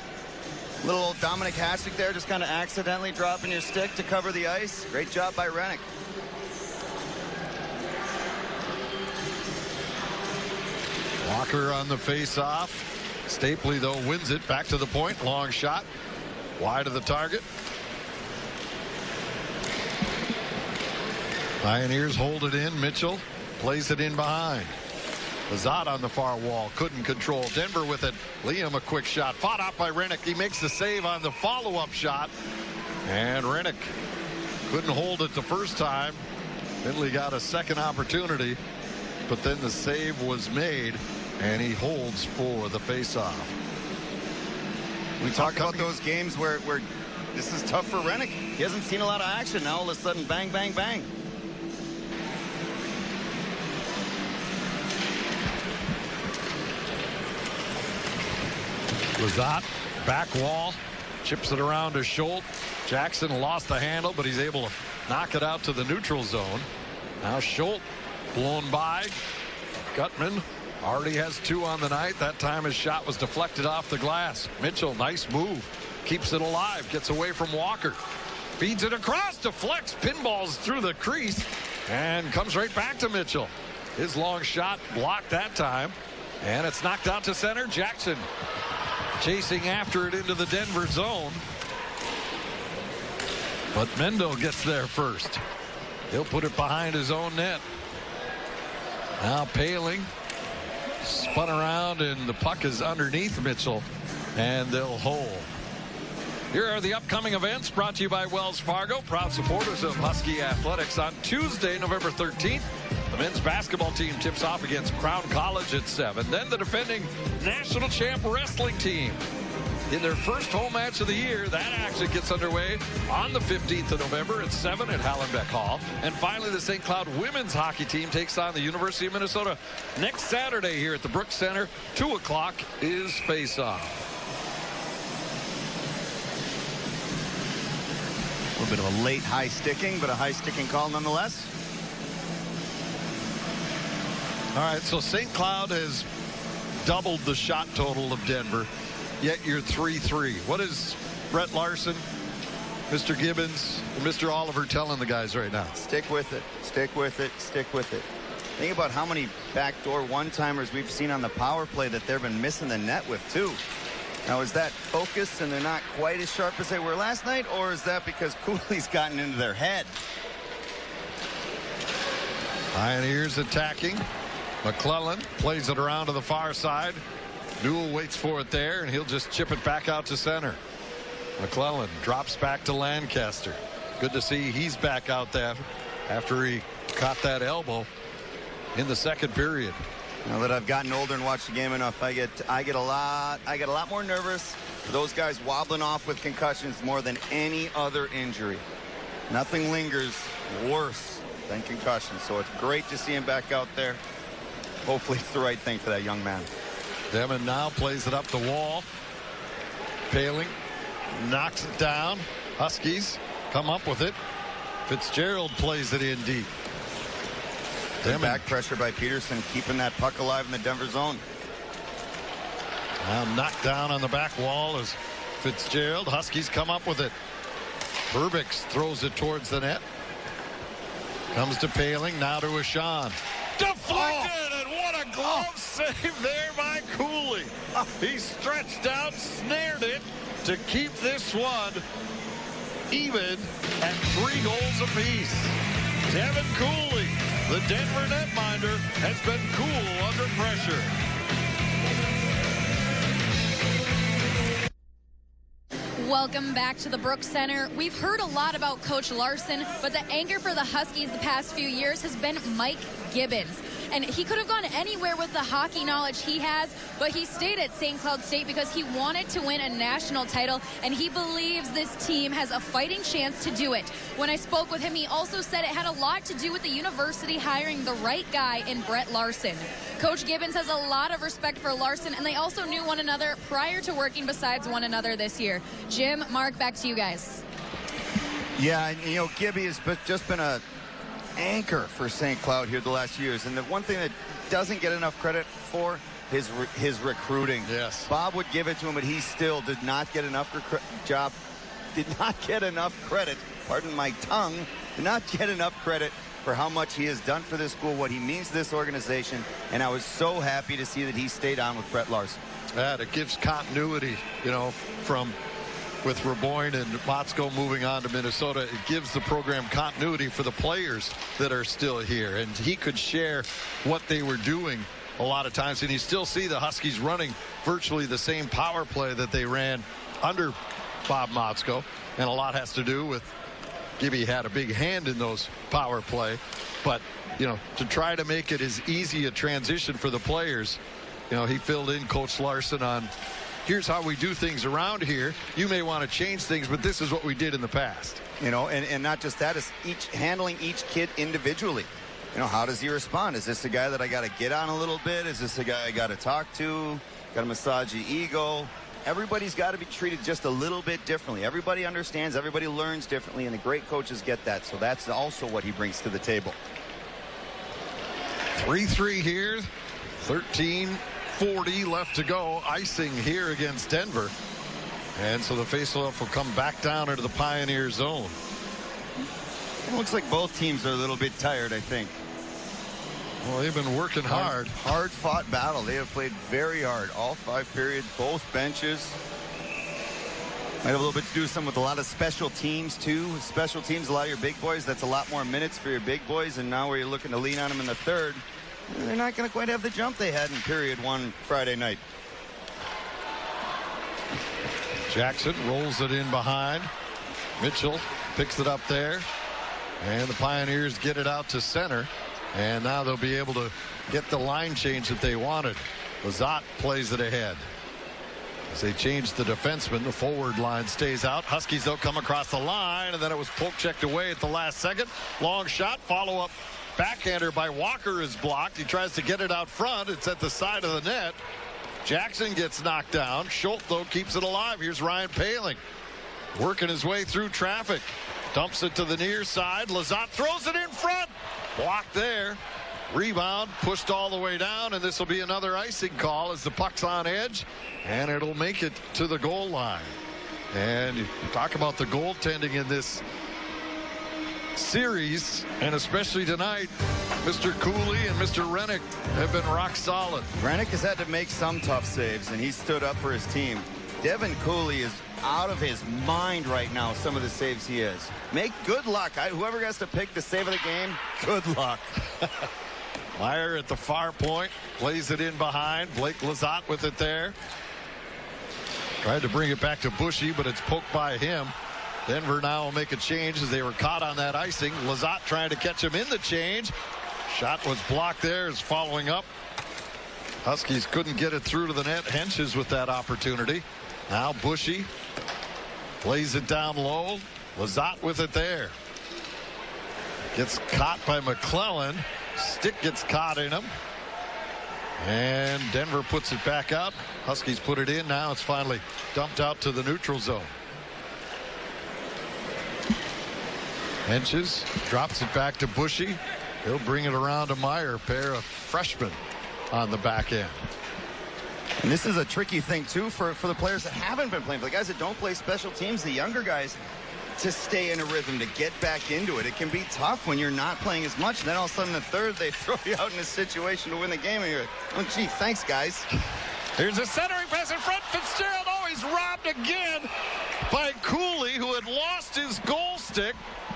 Little old Dominic Hasek there, just kind of accidentally dropping your stick to cover the ice. Great job by Rennick. Walker on the face-off. Stapley, though, wins it. Back to the point. Long shot. Wide of the target. Pioneers hold it in. Mitchell plays it in behind. Lazat on the far wall. Couldn't control. Denver with it. Liam a quick shot. Fought out by Rennick. He makes the save on the follow-up shot. And Rennick couldn't hold it the first time. Finley got a second opportunity. But then the save was made. And he holds for the faceoff. We talked about those games where this is tough for Rennick. He hasn't seen a lot of action. Now all of a sudden, bang, bang, bang. Lazat, back wall, chips it around to Schultz. Jackson lost the handle, but he's able to knock it out to the neutral zone. Now Schultz blown by. Gutman already has 2 on the night. That time his shot was deflected off the glass. Mitchell, nice move. Keeps it alive. Gets away from Walker. Feeds it across. Deflects. Pinballs through the crease. And comes right back to Mitchell. His long shot blocked that time. And it's knocked out to center. Jackson chasing after it into the Denver zone. But Mendo gets there first. He'll put it behind his own net. Now Paling Spun around, and the puck is underneath Mitchell, and they'll hold. Here are the upcoming events brought to you by Wells Fargo, proud supporters of Husky Athletics. On Tuesday, November 13th, the men's basketball team tips off against Crown College at 7. Then the defending national champ wrestling team in their first home match of the year. That action gets underway on the 15th of November at 7 at Hallenbeck Hall. And finally, the St. Cloud women's hockey team takes on the University of Minnesota next Saturday here at the Brooks Center. 2 o'clock is face-off. A little bit of a late high sticking, but a high sticking call nonetheless. All right, so St. Cloud has doubled the shot total of Denver, yet you're 3-3. What is Brett Larson, Mr. Gibbons, and Mr. Oliver telling the guys right now? Stick with it. Stick with it. Stick with it. Think about how many backdoor one-timers we've seen on the power play that they've been missing the net with, too. Now, is that focus and they're not quite as sharp as they were last night, or is that because Cooley's gotten into their head? Pioneers attacking. McClellan plays it around to the far side. Newell waits for it there, and he'll just chip it back out to center. McClellan drops back to Lancaster. Good to see he's back out there after he caught that elbow in the second period. Now that I've gotten older and watched the game enough, I get a lot more nervous for those guys wobbling off with concussions more than any other injury. Nothing lingers worse than concussions, so it's great to see him back out there. Hopefully it's the right thing for that young man. Demon now plays it up the wall. Paling knocks it down. Huskies come up with it. Fitzgerald plays it in deep. Back pressure by Peterson, keeping that puck alive in the Denver zone. Now knocked down on the back wall is Fitzgerald. Huskies come up with it. Burbix throws it towards the net. Comes to Paling, now to Ashan. Deflected, and what a glove save there by Cooley. He stretched out, snared it to keep this one even at 3 goals apiece. Devin Cooley, the Denver netminder, has been cool under pressure. Welcome back to the Brooks Center. We've heard a lot about Coach Larson, but the anchor for the Huskies the past few years has been Mike Gibbons. And he could have gone anywhere with the hockey knowledge he has, but he stayed at St. Cloud State because he wanted to win a national title, and he believes this team has a fighting chance to do it. When I spoke with him, he also said it had a lot to do with the university hiring the right guy in Brett Larson. Coach Gibbons has a lot of respect for Larson, and they also knew one another prior to working besides one another this year. Jim, Mark, back to you guys. Yeah, and you know, Gibby has just been a anchor for St. Cloud here the last years, and the one thing that doesn't get enough credit for his recruiting. Yes, Bob would give it to him, but he still did not get enough credit. Pardon my tongue. Did not get enough credit for how much he has done for this school, what he means to this organization, and I was so happy to see that he stayed on with Brett Larson. Yeah, it gives continuity, you know, with Raboyne and Motzko moving on to Minnesota. It gives the program continuity for the players that are still here, and he could share what they were doing a lot of times, and you still see the Huskies running virtually the same power play that they ran under Bob Motzko, and a lot has to do with Gibby had a big hand in those power play, but you know, to try to make it as easy a transition for the players, you know, he filled in Coach Larson on, here's how we do things around here. You may want to change things, but this is what we did in the past. You know, and not just that, is handling each kid individually. You know, how does he respond? Is this a guy that I got to get on a little bit? Is this a guy I got to talk to? Got to massage the ego? Everybody's got to be treated just a little bit differently. everybody understands, everybody learns differently, and the great coaches get that. So that's also what he brings to the table. 3-3 here, 13:40 left to go. Icing here against Denver, and so the faceoff will come back down into the Pioneer zone. It looks like both teams are a little bit tired, I think. Well, they've been working hard. Hard-fought battle. They have played very hard. All 5 periods, both benches. Might have a little bit to do with a lot of special teams, too. Special teams allow your big boys. That's a lot more minutes for your big boys. And now where you're looking to lean on them in the third, they're not going to quite have the jump they had in period 1 Friday night. Jackson rolls it in behind. Mitchell picks it up there. And the Pioneers get it out to center. And now they'll be able to get the line change that they wanted. Lizotte plays it ahead. As they change the defenseman, the forward line stays out. Huskies, they'll come across the line, and then it was poke checked away at the last second. Long shot, follow-up backhander by Walker is blocked. He tries to get it out front. It's at the side of the net. Jackson gets knocked down. Schultz, though, keeps it alive. Here's Ryan Poehling working his way through traffic. Dumps it to the near side. Lizotte throws it in front. Blocked there. Rebound pushed all the way down, and this will be another icing call as the puck's on edge, and it'll make it to the goal line. And you talk about the goaltending in this series, and especially tonight, Mr. Cooley and Mr. Rennick have been rock solid. Rennick has had to make some tough saves, and he stood up for his team. Devin Cooley is out of his mind right now, some of the saves he is. Good luck. Whoever has to pick the save of the game, good luck. Meyer at the far point, plays it in behind. Blake Lizotte with it there. Tried to bring it back to Bushy, but it's poked by him. Denver now will make a change as they were caught on that icing. Lizotte trying to catch him in the change. Shot was blocked there, is following up. Huskies couldn't get it through to the net. Henches with that opportunity. Now Bushy plays it down low. Lizotte with it there. Gets caught by McClellan. Stick gets caught in him. And Denver puts it back out. Huskies put it in. Now it's finally dumped out to the neutral zone. Henches drops it back to Bushy. He'll bring it around to Meyer, pair of freshmen on the back end. And this is a tricky thing, too, for the players that haven't been playing. For the guys that don't play special teams, the younger guys, to stay in a rhythm, to get back into it. It can be tough when you're not playing as much. And then all of a sudden, the third, they throw you out in a situation to win the game. And you're like, oh, gee, thanks, guys. Here's a centering pass in front. Fitzgerald, oh, he's robbed again by Cooley, who had lost his goal stick,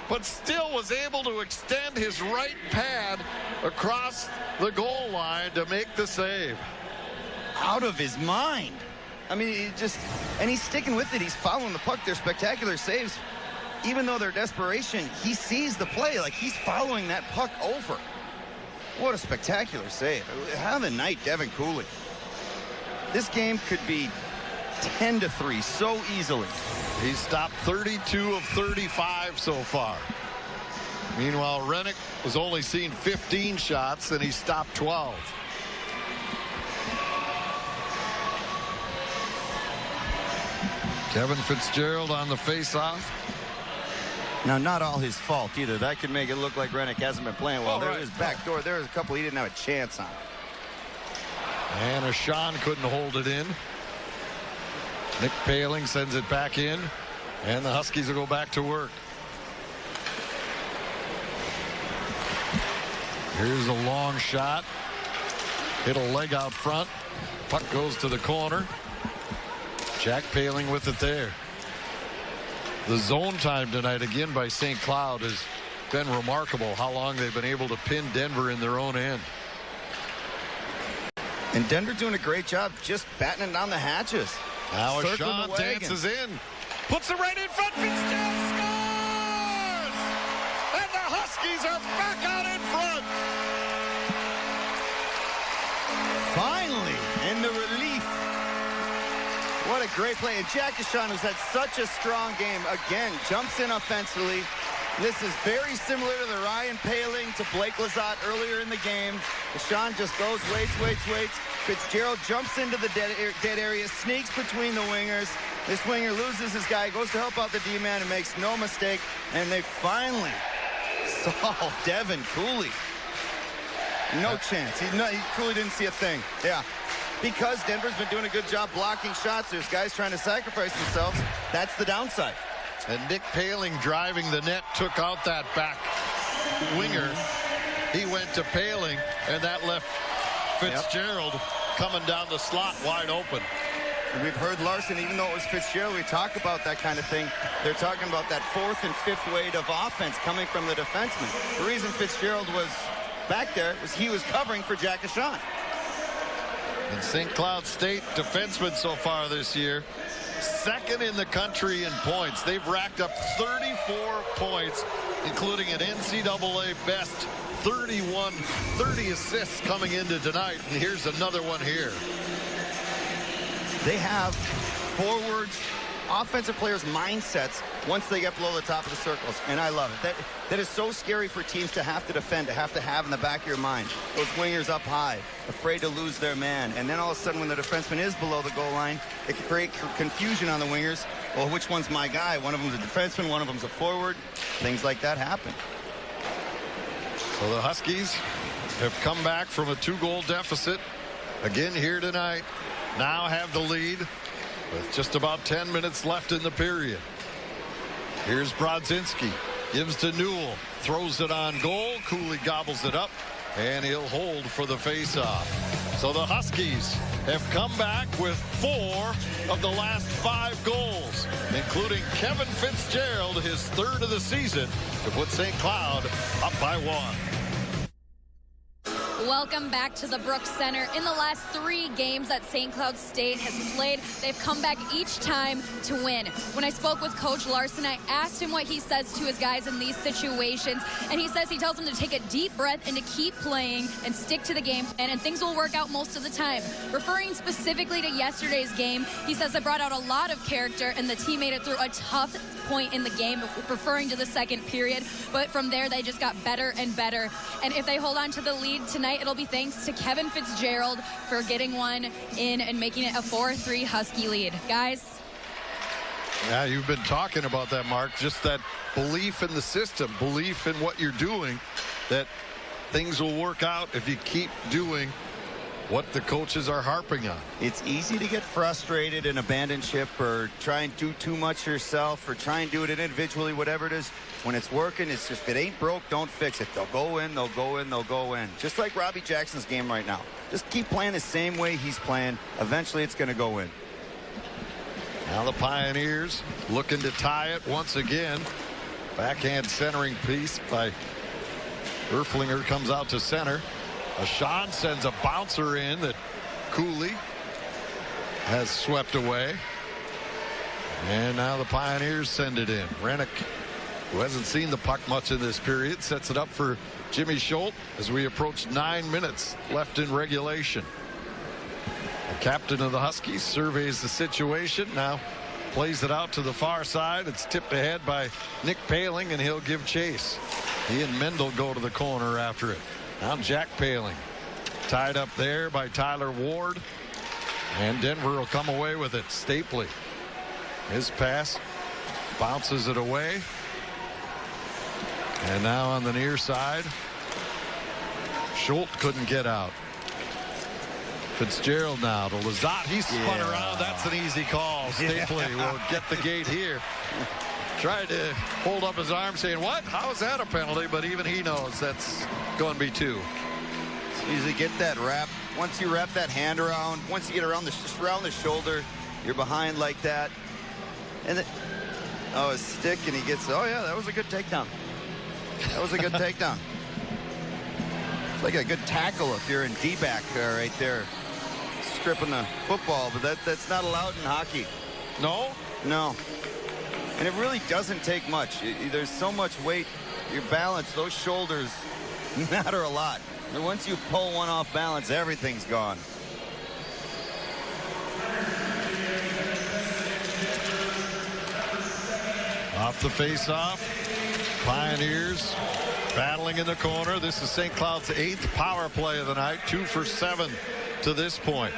but still was able to extend his right pad across the goal line to make the save. Out of his mind. I mean, and he's sticking with it. He's following the puck. They're spectacular saves. Even though they're desperation, he sees the play. Like, he's following that puck over. What a spectacular save. Have a night, Devin Cooley. This game could be 10-3 so easily. He's stopped 32 of 35 so far. Meanwhile, Rennick was only seen 15 shots, and he stopped 12. Kevin Fitzgerald on the face-off. Now, not all his fault either. That could make it look like Rennick hasn't been playing well. There was back door. There was a couple he didn't have a chance on. And Ashawn couldn't hold it in. Nick Poehling sends it back in, and the Huskies will go back to work. Here's a long shot. Hit a leg out front. Puck goes to the corner. Jack Poehling with it there. The zone time tonight again by St. Cloud has been remarkable, how long they've been able to pin Denver in their own end. And Denver doing a great job just battening down the hatches. Now Ashawn dances in. Puts it right in front. Fitzgerald scores! And the Huskies are back out in front. Finally, and the relief. What a great play. And Jack Ashawn, who's had such a strong game, again, jumps in offensively. This is very similar to the Ryan Poehling to Blake Lizotte earlier in the game. Ashawn just goes, waits. Fitzgerald jumps into the dead area, sneaks between the wingers. This winger loses his guy, goes to help out the D-man and makes no mistake. And they finally solve Devin Cooley. No chance. Cooley didn't see a thing. Yeah. Because Denver's been doing a good job blocking shots. There's guys trying to sacrifice themselves. That's the downside. And Nick Poehling driving the net took out that back winger. He went to Poehling, and that left Fitzgerald coming down the slot wide open. And we've heard Larson, even though it was Fitzgerald, we talk about that kind of thing. They're talking about that fourth and fifth weight of offense coming from the defenseman. The reason Fitzgerald was back there, he was covering for Jack Ashon. And St. Cloud State defensemen so far this year, second in the country in points. They've racked up 34 points, including an NCAA best 30 assists coming into tonight. And here's another one here. They have forwards, offensive players' mindsets once they get below the top of the circles, and I love it. That is so scary for teams to have to defend, to have in the back of your mind. Those wingers up high, afraid to lose their man, and then all of a sudden when the defenseman is below the goal line, it can create confusion on the wingers. Well, which one's my guy? One of them's a defenseman, one of them's a forward. Things like that happen. So the Huskies have come back from a 2-goal deficit again here tonight. Now have the lead with just about 10 minutes left in the period. Here's Brodzinski, gives to Newell, throws it on goal. Cooley gobbles it up, and he'll hold for the faceoff. So the Huskies have come back with 4 of the last 5 goals, including Kevin Fitzgerald, his 3rd of the season, to put St. Cloud up by 1. Welcome back to the Brooks Center. In the last 3 games that St. Cloud State has played, they've come back each time to win. When I spoke with Coach Larson, I asked him what he says to his guys in these situations, and he says he tells them to take a deep breath and to keep playing and stick to the game plan, and things will work out most of the time. Referring specifically to yesterday's game, he says they brought out a lot of character, and the team made it through a tough point in the game, referring to the second period, but from there they just got better and better. And if they hold on to the lead tonight, it'll be thanks to Kevin Fitzgerald for getting one in and making it a 4-3 Husky lead. Guys. Yeah, you've been talking about that, Mark, just that belief in the system, belief in what you're doing, that things will work out if you keep doing what the coaches are harping on. It's easy to get frustrated and abandon ship or try and do too much yourself or try and do it individually, whatever it is. When it's working, it's just, if it ain't broke, don't fix it. They'll go in, they'll go in, they'll go in. Just like Robbie Jackson's game right now. Just keep playing the same way he's playing. Eventually, it's going to go in. Now the Pioneers looking to tie it once again. Backhand centering piece by Erflinger comes out to center. Ashon sends a bouncer in that Cooley has swept away. And now the Pioneers send it in. Rennick, who hasn't seen the puck much in this period, sets it up for Jimmy Schultz as we approach 9 minutes left in regulation. The captain of the Huskies surveys the situation, now plays it out to the far side. It's tipped ahead by Nick Paling, and he'll give chase. He and Mendel go to the corner after it. Now Jack Paling tied up there by Tyler Ward, and Denver will come away with it. Stapley, his pass bounces it away, and now on the near side Schultz couldn't get out. Fitzgerald now to Lazat. He spun around. That's an easy call. Stapley will get the gate here. Tried to hold up his arm saying, what? How is that a penalty? But even he knows that's going to be 2. Usually get that wrap. Once you wrap that hand around, once you get around the shoulder, you're behind like that. And a stick, and he gets, oh yeah, that was a good takedown. That was a good takedown. It's like a good tackle if you're in D-back right there, stripping the football, but that's not allowed in hockey. No? No. And it really doesn't take much. There's so much weight, your balance, those shoulders matter a lot. And once you pull one off balance, everything's gone. Off the face-off, Pioneers battling in the corner. This is St. Cloud's 8th power play of the night, 2 for 7 to this point.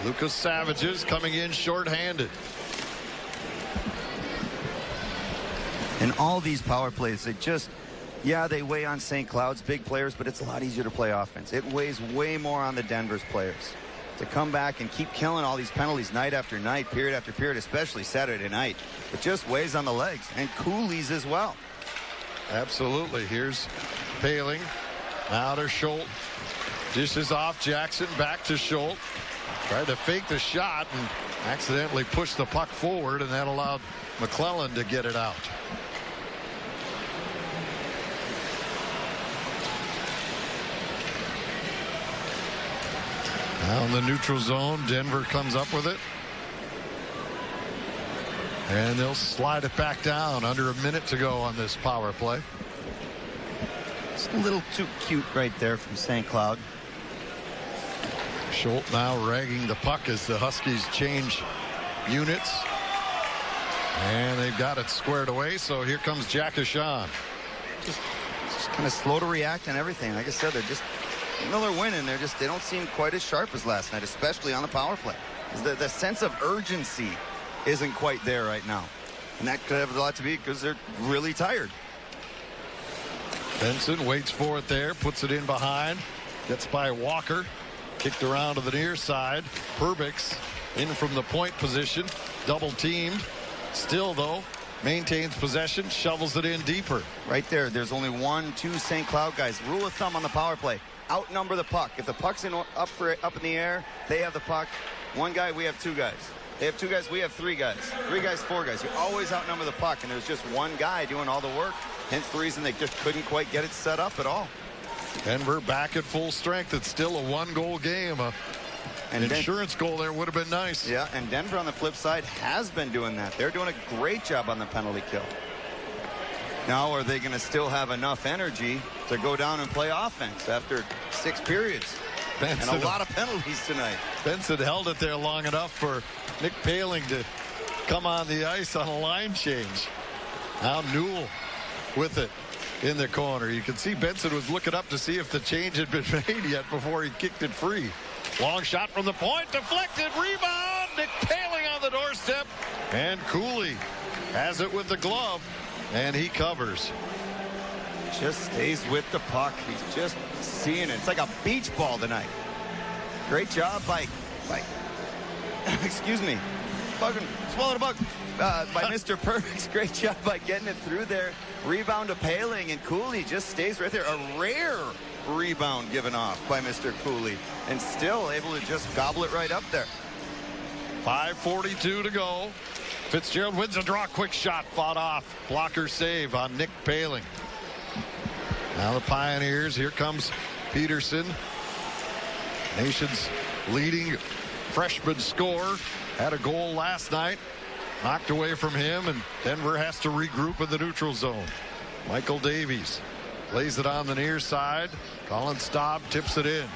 Lucas Savages coming in shorthanded. And all these power plays, they just, yeah, they weigh on St. Cloud's big players, but it's a lot easier to play offense. It weighs way more on the Denver's players to come back and keep killing all these penalties night after night, period after period, especially Saturday night. It just weighs on the legs, and Cooley's as well. Absolutely. Here's Paling. Now to Schultz. Dishes off Jackson. Back to Schultz. Tried to fake the shot and accidentally pushed the puck forward, and that allowed McClellan to get it out. Now in the neutral zone, Denver comes up with it. And they'll slide it back down. Under a minute to go on this power play. It's a little too cute right there from St. Cloud. Schultz now ragging the puck as the Huskies change units. And they've got it squared away. So here comes Jack Ashan. Just kind of slow to react and everything. Like I said, they're just, even though they're winning, they don't seem quite as sharp as last night, especially on the power play. The sense of urgency isn't quite there right now. And that could have a lot to be because they're really tired. Benson waits for it there, puts it in behind, gets by Walker, kicked around to the near side. Perbix in from the point position, double teamed. Still though, maintains possession, shovels it in deeper. Right there, there's only 1-2 St. Cloud guys. Rule of thumb on the power play: outnumber the puck. If the puck's up in the air, they have the puck. One guy, we have two guys. They have two guys, we have three guys. Three guys, four guys. You always outnumber the puck, and there's just one guy doing all the work. Hence the reason they just couldn't quite get it set up at all. Denver back at full strength. It's still a one-goal game. An insurance goal there would have been nice. Yeah, and Denver on the flip side has been doing that. They're doing a great job on the penalty kill. Now, are they going to still have enough energy to go down and play offense after 6 periods? Benson, and a lot of penalties tonight. Benson held it there long enough for Nick Paling to come on the ice on a line change. Now Newell with it in the corner. You can see Benson was looking up to see if the change had been made yet before he kicked it free. Long shot from the point, deflected, rebound. Nick Paling on the doorstep, and Cooley has it with the glove, and he covers. Just stays with the puck. He's just seeing it. It's like a beach ball tonight. Great job by excuse me, fucking swallowed a bug, by Mr. Perbix. Great job by getting it through there. Rebound to Paling, and Cooley just stays right there. A rare rebound given off by Mr. Cooley, and still able to just gobble it right up there. 5:42 to go. Fitzgerald wins a draw. Quick shot fought off. Blocker save on Nick Paling. Now the Pioneers. Here comes Peterson. Nation's leading freshman scorer. Had a goal last night. Knocked away from him, and Denver has to regroup in the neutral zone. Michael Davies plays it on the near side. Colin Staub tips it in.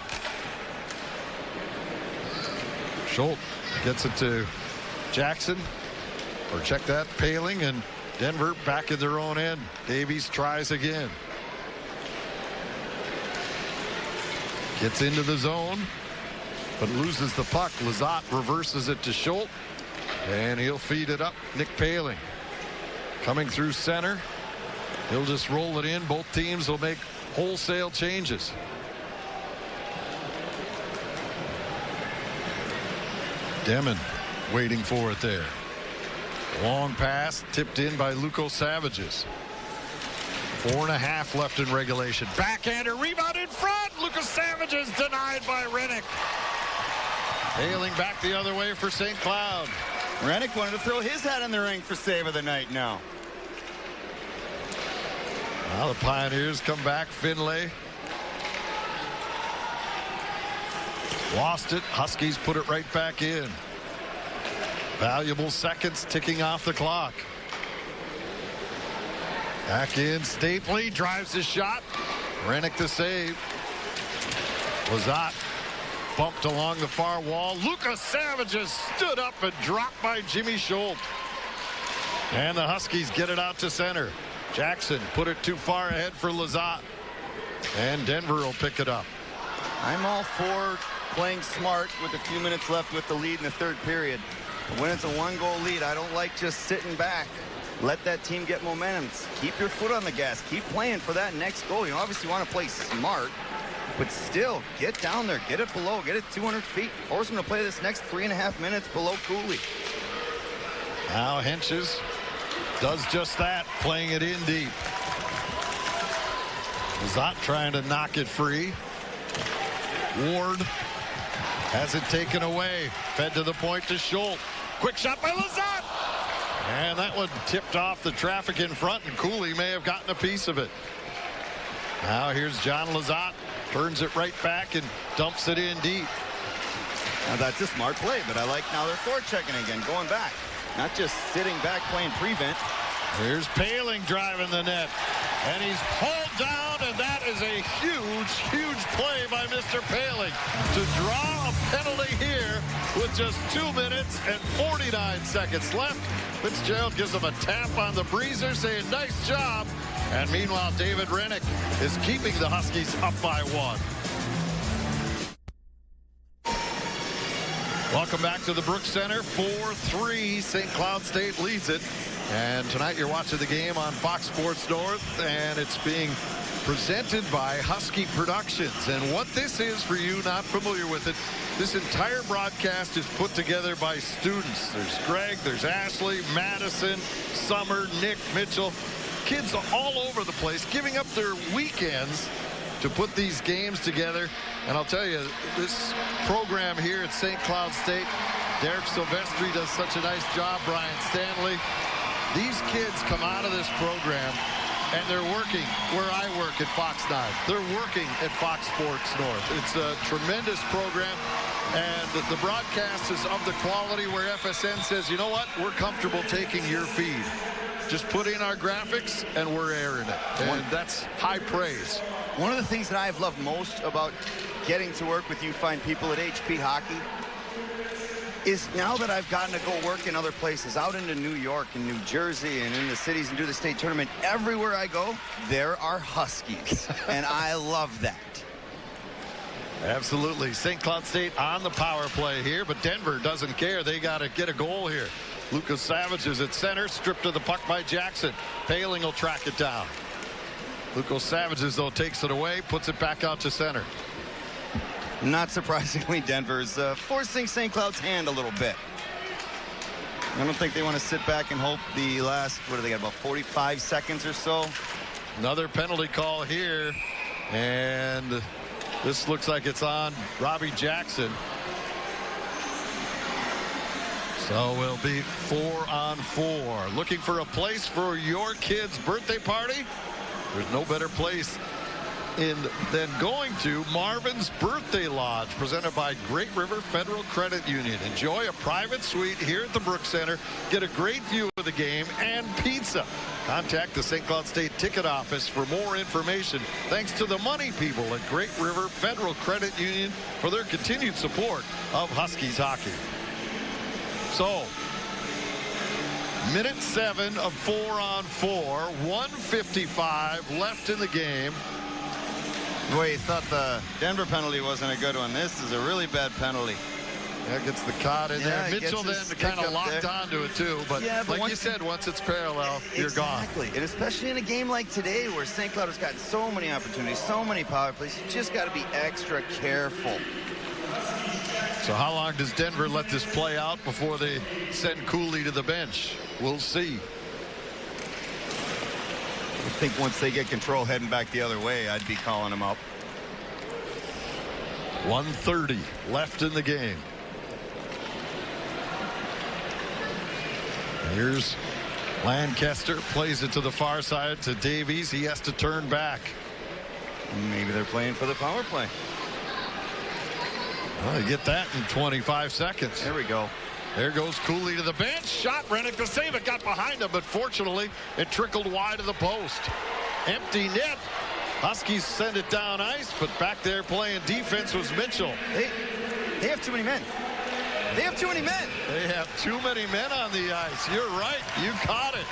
Schultz gets it to Jackson. Or check that, Paling, and Denver back in their own end. Davies tries again. Gets into the zone, but loses the puck. Lizotte reverses it to Schultz, and he'll feed it up. Nick Paling coming through center. He'll just roll it in. Both teams will make wholesale changes. Demon waiting for it there. Long pass tipped in by Luco Savages. 4.5 left in regulation. Backhander, rebound in front. Lucas Savages denied by Rennick. Paling back the other way for St. Cloud. Rennick wanted to throw his hat in the ring for save of the night now. Now the Pioneers come back. Finlay lost it. Huskies put it right back in. Valuable seconds ticking off the clock. Back in, Stapley drives his shot. Rennick the save. Lizotte bumped along the far wall. Lucas Savages stood up and dropped by Jimmy Schultz. And the Huskies get it out to center. Jackson put it too far ahead for Lizotte. And Denver will pick it up. I'm all for playing smart with a few minutes left with the lead in the third period. When it's a 1-goal lead, I don't like just sitting back. Let that team get momentum. Keep your foot on the gas. Keep playing for that next goal. You obviously want to play smart, but still get down there, get it below, get it 200 feet. Force them to play this next 3.5 minutes below Cooley. Now Henches does just that, playing it in deep. Lizotte trying to knock it free. Ward has it taken away. Fed to the point to Schultz. Quick shot by Lizotte. And that one tipped off the traffic in front, and Cooley may have gotten a piece of it. Now here's John Lizotte. Turns it right back and dumps it in deep. Now that's a smart play, but I like now they're forechecking again, going back. Not just sitting back playing prevent. Here's Paling driving the net. And he's pulled down, and that is a huge, huge play by Mr. Paling to draw a penalty here with just 2 minutes and 49 seconds left. Fitzgerald gives him a tap on the breezer saying, nice job. And meanwhile, David Rennick is keeping the Huskies up by 1. Welcome back to the Brooks Center. 4-3. St. Cloud State leads it. And tonight you're watching the game on Fox Sports North, and it's being presented by Husky Productions. And what this is, for you not familiar with it, this entire broadcast is put together by students. There's Greg, there's Ashley, Madison, Summer, Nick, Mitchell. Kids all over the place giving up their weekends to put these games together. And I'll tell you, this program here at St. Cloud State, Derek Silvestri does such a nice job, Brian Stanley. These kids come out of this program and they're working where I work at Fox 9. They're working at Fox Sports North. It's a tremendous program, and the broadcast is of the quality where FSN says, you know what, we're comfortable taking your feed. Just put in our graphics and we're airing it. And that's high praise. One of the things that I've loved most about getting to work with you fine people at HP Hockey is now that I've gotten to go work in other places, out into New York and New Jersey and in the cities and do the state tournament, everywhere I go, there are Huskies. And I love that. Absolutely. St. Cloud State on the power play here, but Denver doesn't care. They got to get a goal here. Lucas Savage is at center, stripped of the puck by Jackson. Paling will track it down. Lucas Savage, though, takes it away, puts it back out to center. Not surprisingly, Denver's forcing St. Cloud's hand a little bit. I don't think they want to sit back and hope the last, what do they got, about 45 seconds or so? Another penalty call here, and this looks like it's on Robbie Jackson. So we'll be 4-on-4. Looking for a place for your kid's birthday party? There's no better place than going to Marvin's Birthday Lodge, presented by Great River Federal Credit Union. Enjoy a private suite here at the Brooks Center. Get a great view of the game and pizza. Contact the St. Cloud State ticket office for more information. Thanks to the money people at Great River Federal Credit Union for their continued support of Huskies hockey. So, minute 7 of 4-on-4, 1:55 left in the game. Boy, you thought the Denver penalty wasn't a good one. This is a really bad penalty. Yeah, gets the caught in there. Mitchell then kind of locked onto it too, but like you said, once it's parallel, you're gone. Exactly, and especially in a game like today where St. Cloud has gotten so many opportunities, so many power plays, you just got to be extra careful. So how long does Denver let this play out before they send Cooley to the bench? We'll see. I think once they get control heading back the other way, I'd be calling them up. 1:30 left in the game. Here's Lancaster, plays it to the far side to Davies. He has to turn back. Maybe they're playing for the power play. Well, you get that in 25 seconds. There we go. There goes Cooley to the bench. Shot, Rennick to save it. Got behind him, but fortunately, it trickled wide of the post. Empty net. Huskies send it down ice, but back there playing defense was Mitchell. They have too many men. They have too many men. They have too many men on the ice. You're right. You caught it.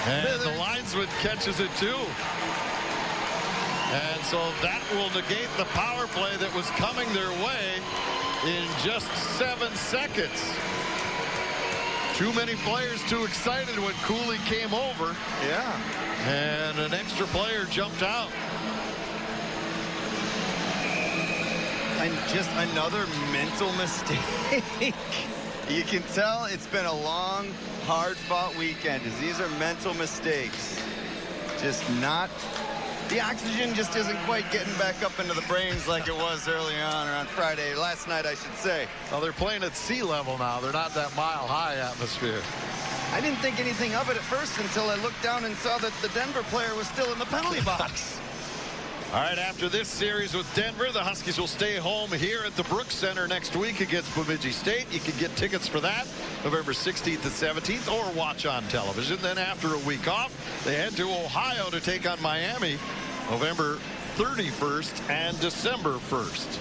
And the linesman catches it too. And so that will negate the power play that was coming their way in just 7 seconds. Too many players too excited when Cooley came over. Yeah. And an extra player jumped out. And just another mental mistake. You can tell it's been a long, hard-fought weekend, as these are mental mistakes. Just not... The oxygen just isn't quite getting back up into the brains like it was early on, or on Friday, last night, I should say. Well, they're playing at sea level now. They're not that mile-high atmosphere. I didn't think anything of it at first until I looked down and saw that the Denver player was still in the penalty box. All right, after this series with Denver, the Huskies will stay home here at the Brooks Center next week against Bemidji State. You can get tickets for that November 16th and 17th or watch on television. Then after a week off, they head to Ohio to take on Miami November 31st and December 1st.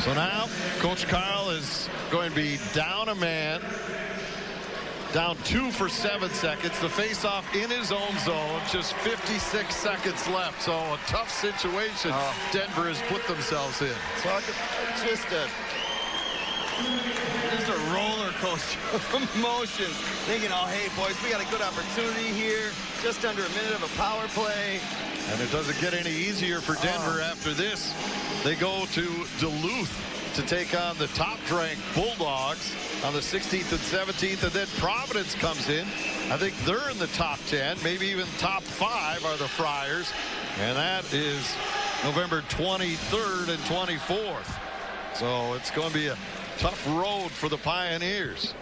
So now Coach Carl is going to be down a man. Down 2 for 7 seconds. The face-off in his own zone. Just 56 seconds left. So a tough situation Denver has put themselves in. Just a roller coaster of emotions. Thinking, oh, hey, boys, we got a good opportunity here. Just under a minute of a power play. And it doesn't get any easier for Denver after this. They go to Duluth to take on the top-ranked Bulldogs on the 16th and 17th, and then Providence comes in. I think they're in the top 10, maybe even top 5 are the Friars, and that is November 23rd and 24th. So it's going to be a tough road for the Pioneers.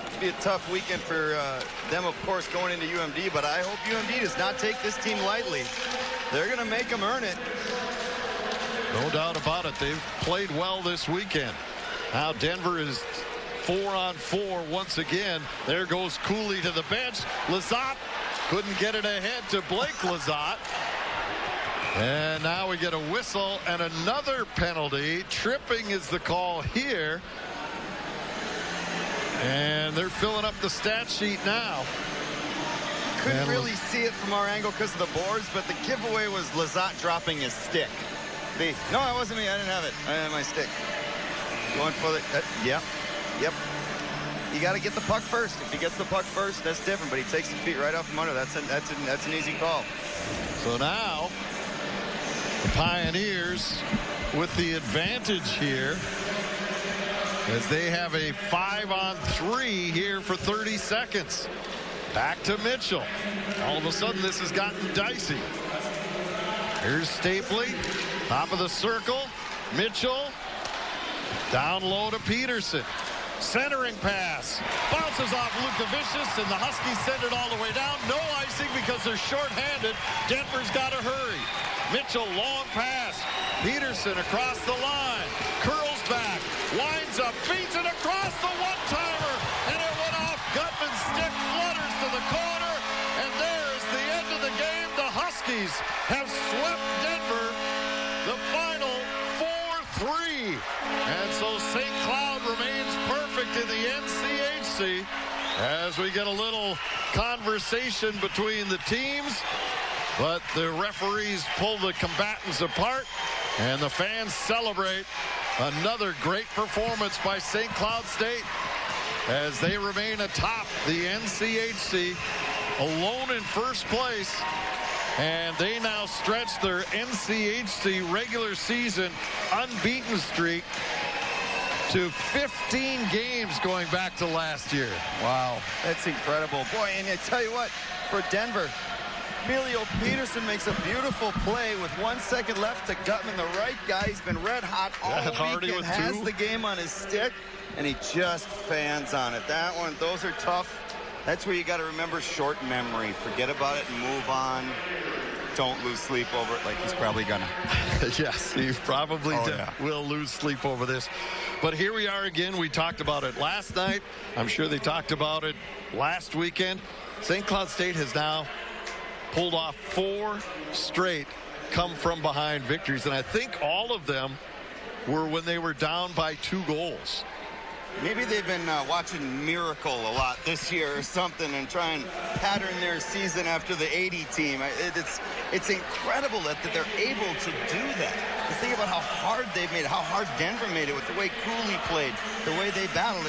It'll be a tough weekend for them, of course, going into UMD, but I hope UMD does not take this team lightly. They're going to make them earn it. No doubt about it. They've played well this weekend. Now Denver is 4-on-4 once again. There goes Cooley to the bench. Lizotte couldn't get it ahead to Blake Lizotte. And now we get a whistle and another penalty. Tripping is the call here. And they're filling up the stat sheet now. Couldn't really see it from our angle because of the boards, but the giveaway was Lizotte dropping his stick. No, it wasn't me. I didn't have it. I didn't have my stick. Going for the. Yep. You got to get the puck first. If he gets the puck first, that's different. But he takes the feet right off from under. That's an easy call. So now the Pioneers with the advantage here, as they have a 5-on-3 here for 30 seconds. Back to Mitchell. All of a sudden, this has gotten dicey. Here's Stapley. Top of the circle. Mitchell. Down low to Peterson. Centering pass. Bounces off Lukavicius, and the Huskies send it all the way down. No icing because they're shorthanded. Denver's got to hurry. Mitchell, long pass. Peterson across the line. Curls back. Winds up. Feeds it across the one-timer. And it went off. Gutman's stick flutters to the corner. And there's the end of the game. The Huskies have swept Denver. The final 4-3. And so St. Cloud remains perfect in the NCHC as we get a little conversation between the teams. But the referees pull the combatants apart, and the fans celebrate another great performance by St. Cloud State as they remain atop the NCHC, alone in first place. And they now stretch their NCHC regular season unbeaten streak to 15 games going back to last year. Wow, that's incredible. Boy, and I tell you what, for Denver, Emilio Peterson makes a beautiful play with 1 second left to Gutman, the right guy. He's been red hot all weekend, has the game on his stick, and he just fans on it. That one, those are tough. That's where you got to remember short memory. Forget about it and move on. Don't lose sleep over it like he's probably gonna. Yes, he probably will lose sleep over this. But here we are again. We talked about it last night. I'm sure they talked about it last weekend. St. Cloud State has now pulled off 4 straight come-from-behind victories. And I think all of them were when they were down by 2 goals. Maybe they've been watching Miracle a lot this year or something and try and pattern their season after the 80 team. It's incredible that they're able to do that. You think about how hard they've made it, how hard Denver made it with the way Cooley played, the way they battled.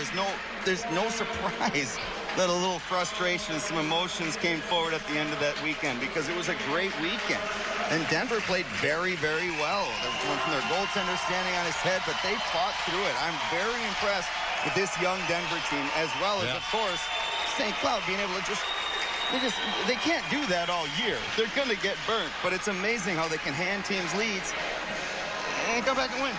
There's no surprise that a little frustration, some emotions came forward at the end of that weekend because it was a great weekend. And Denver played very, very well. From their goaltender standing on his head, but they fought through it. I'm very impressed with this young Denver team, as well as, of course, St. Cloud being able to they can't do that all year. They're going to get burnt, but it's amazing how they can hand teams leads and come back and win.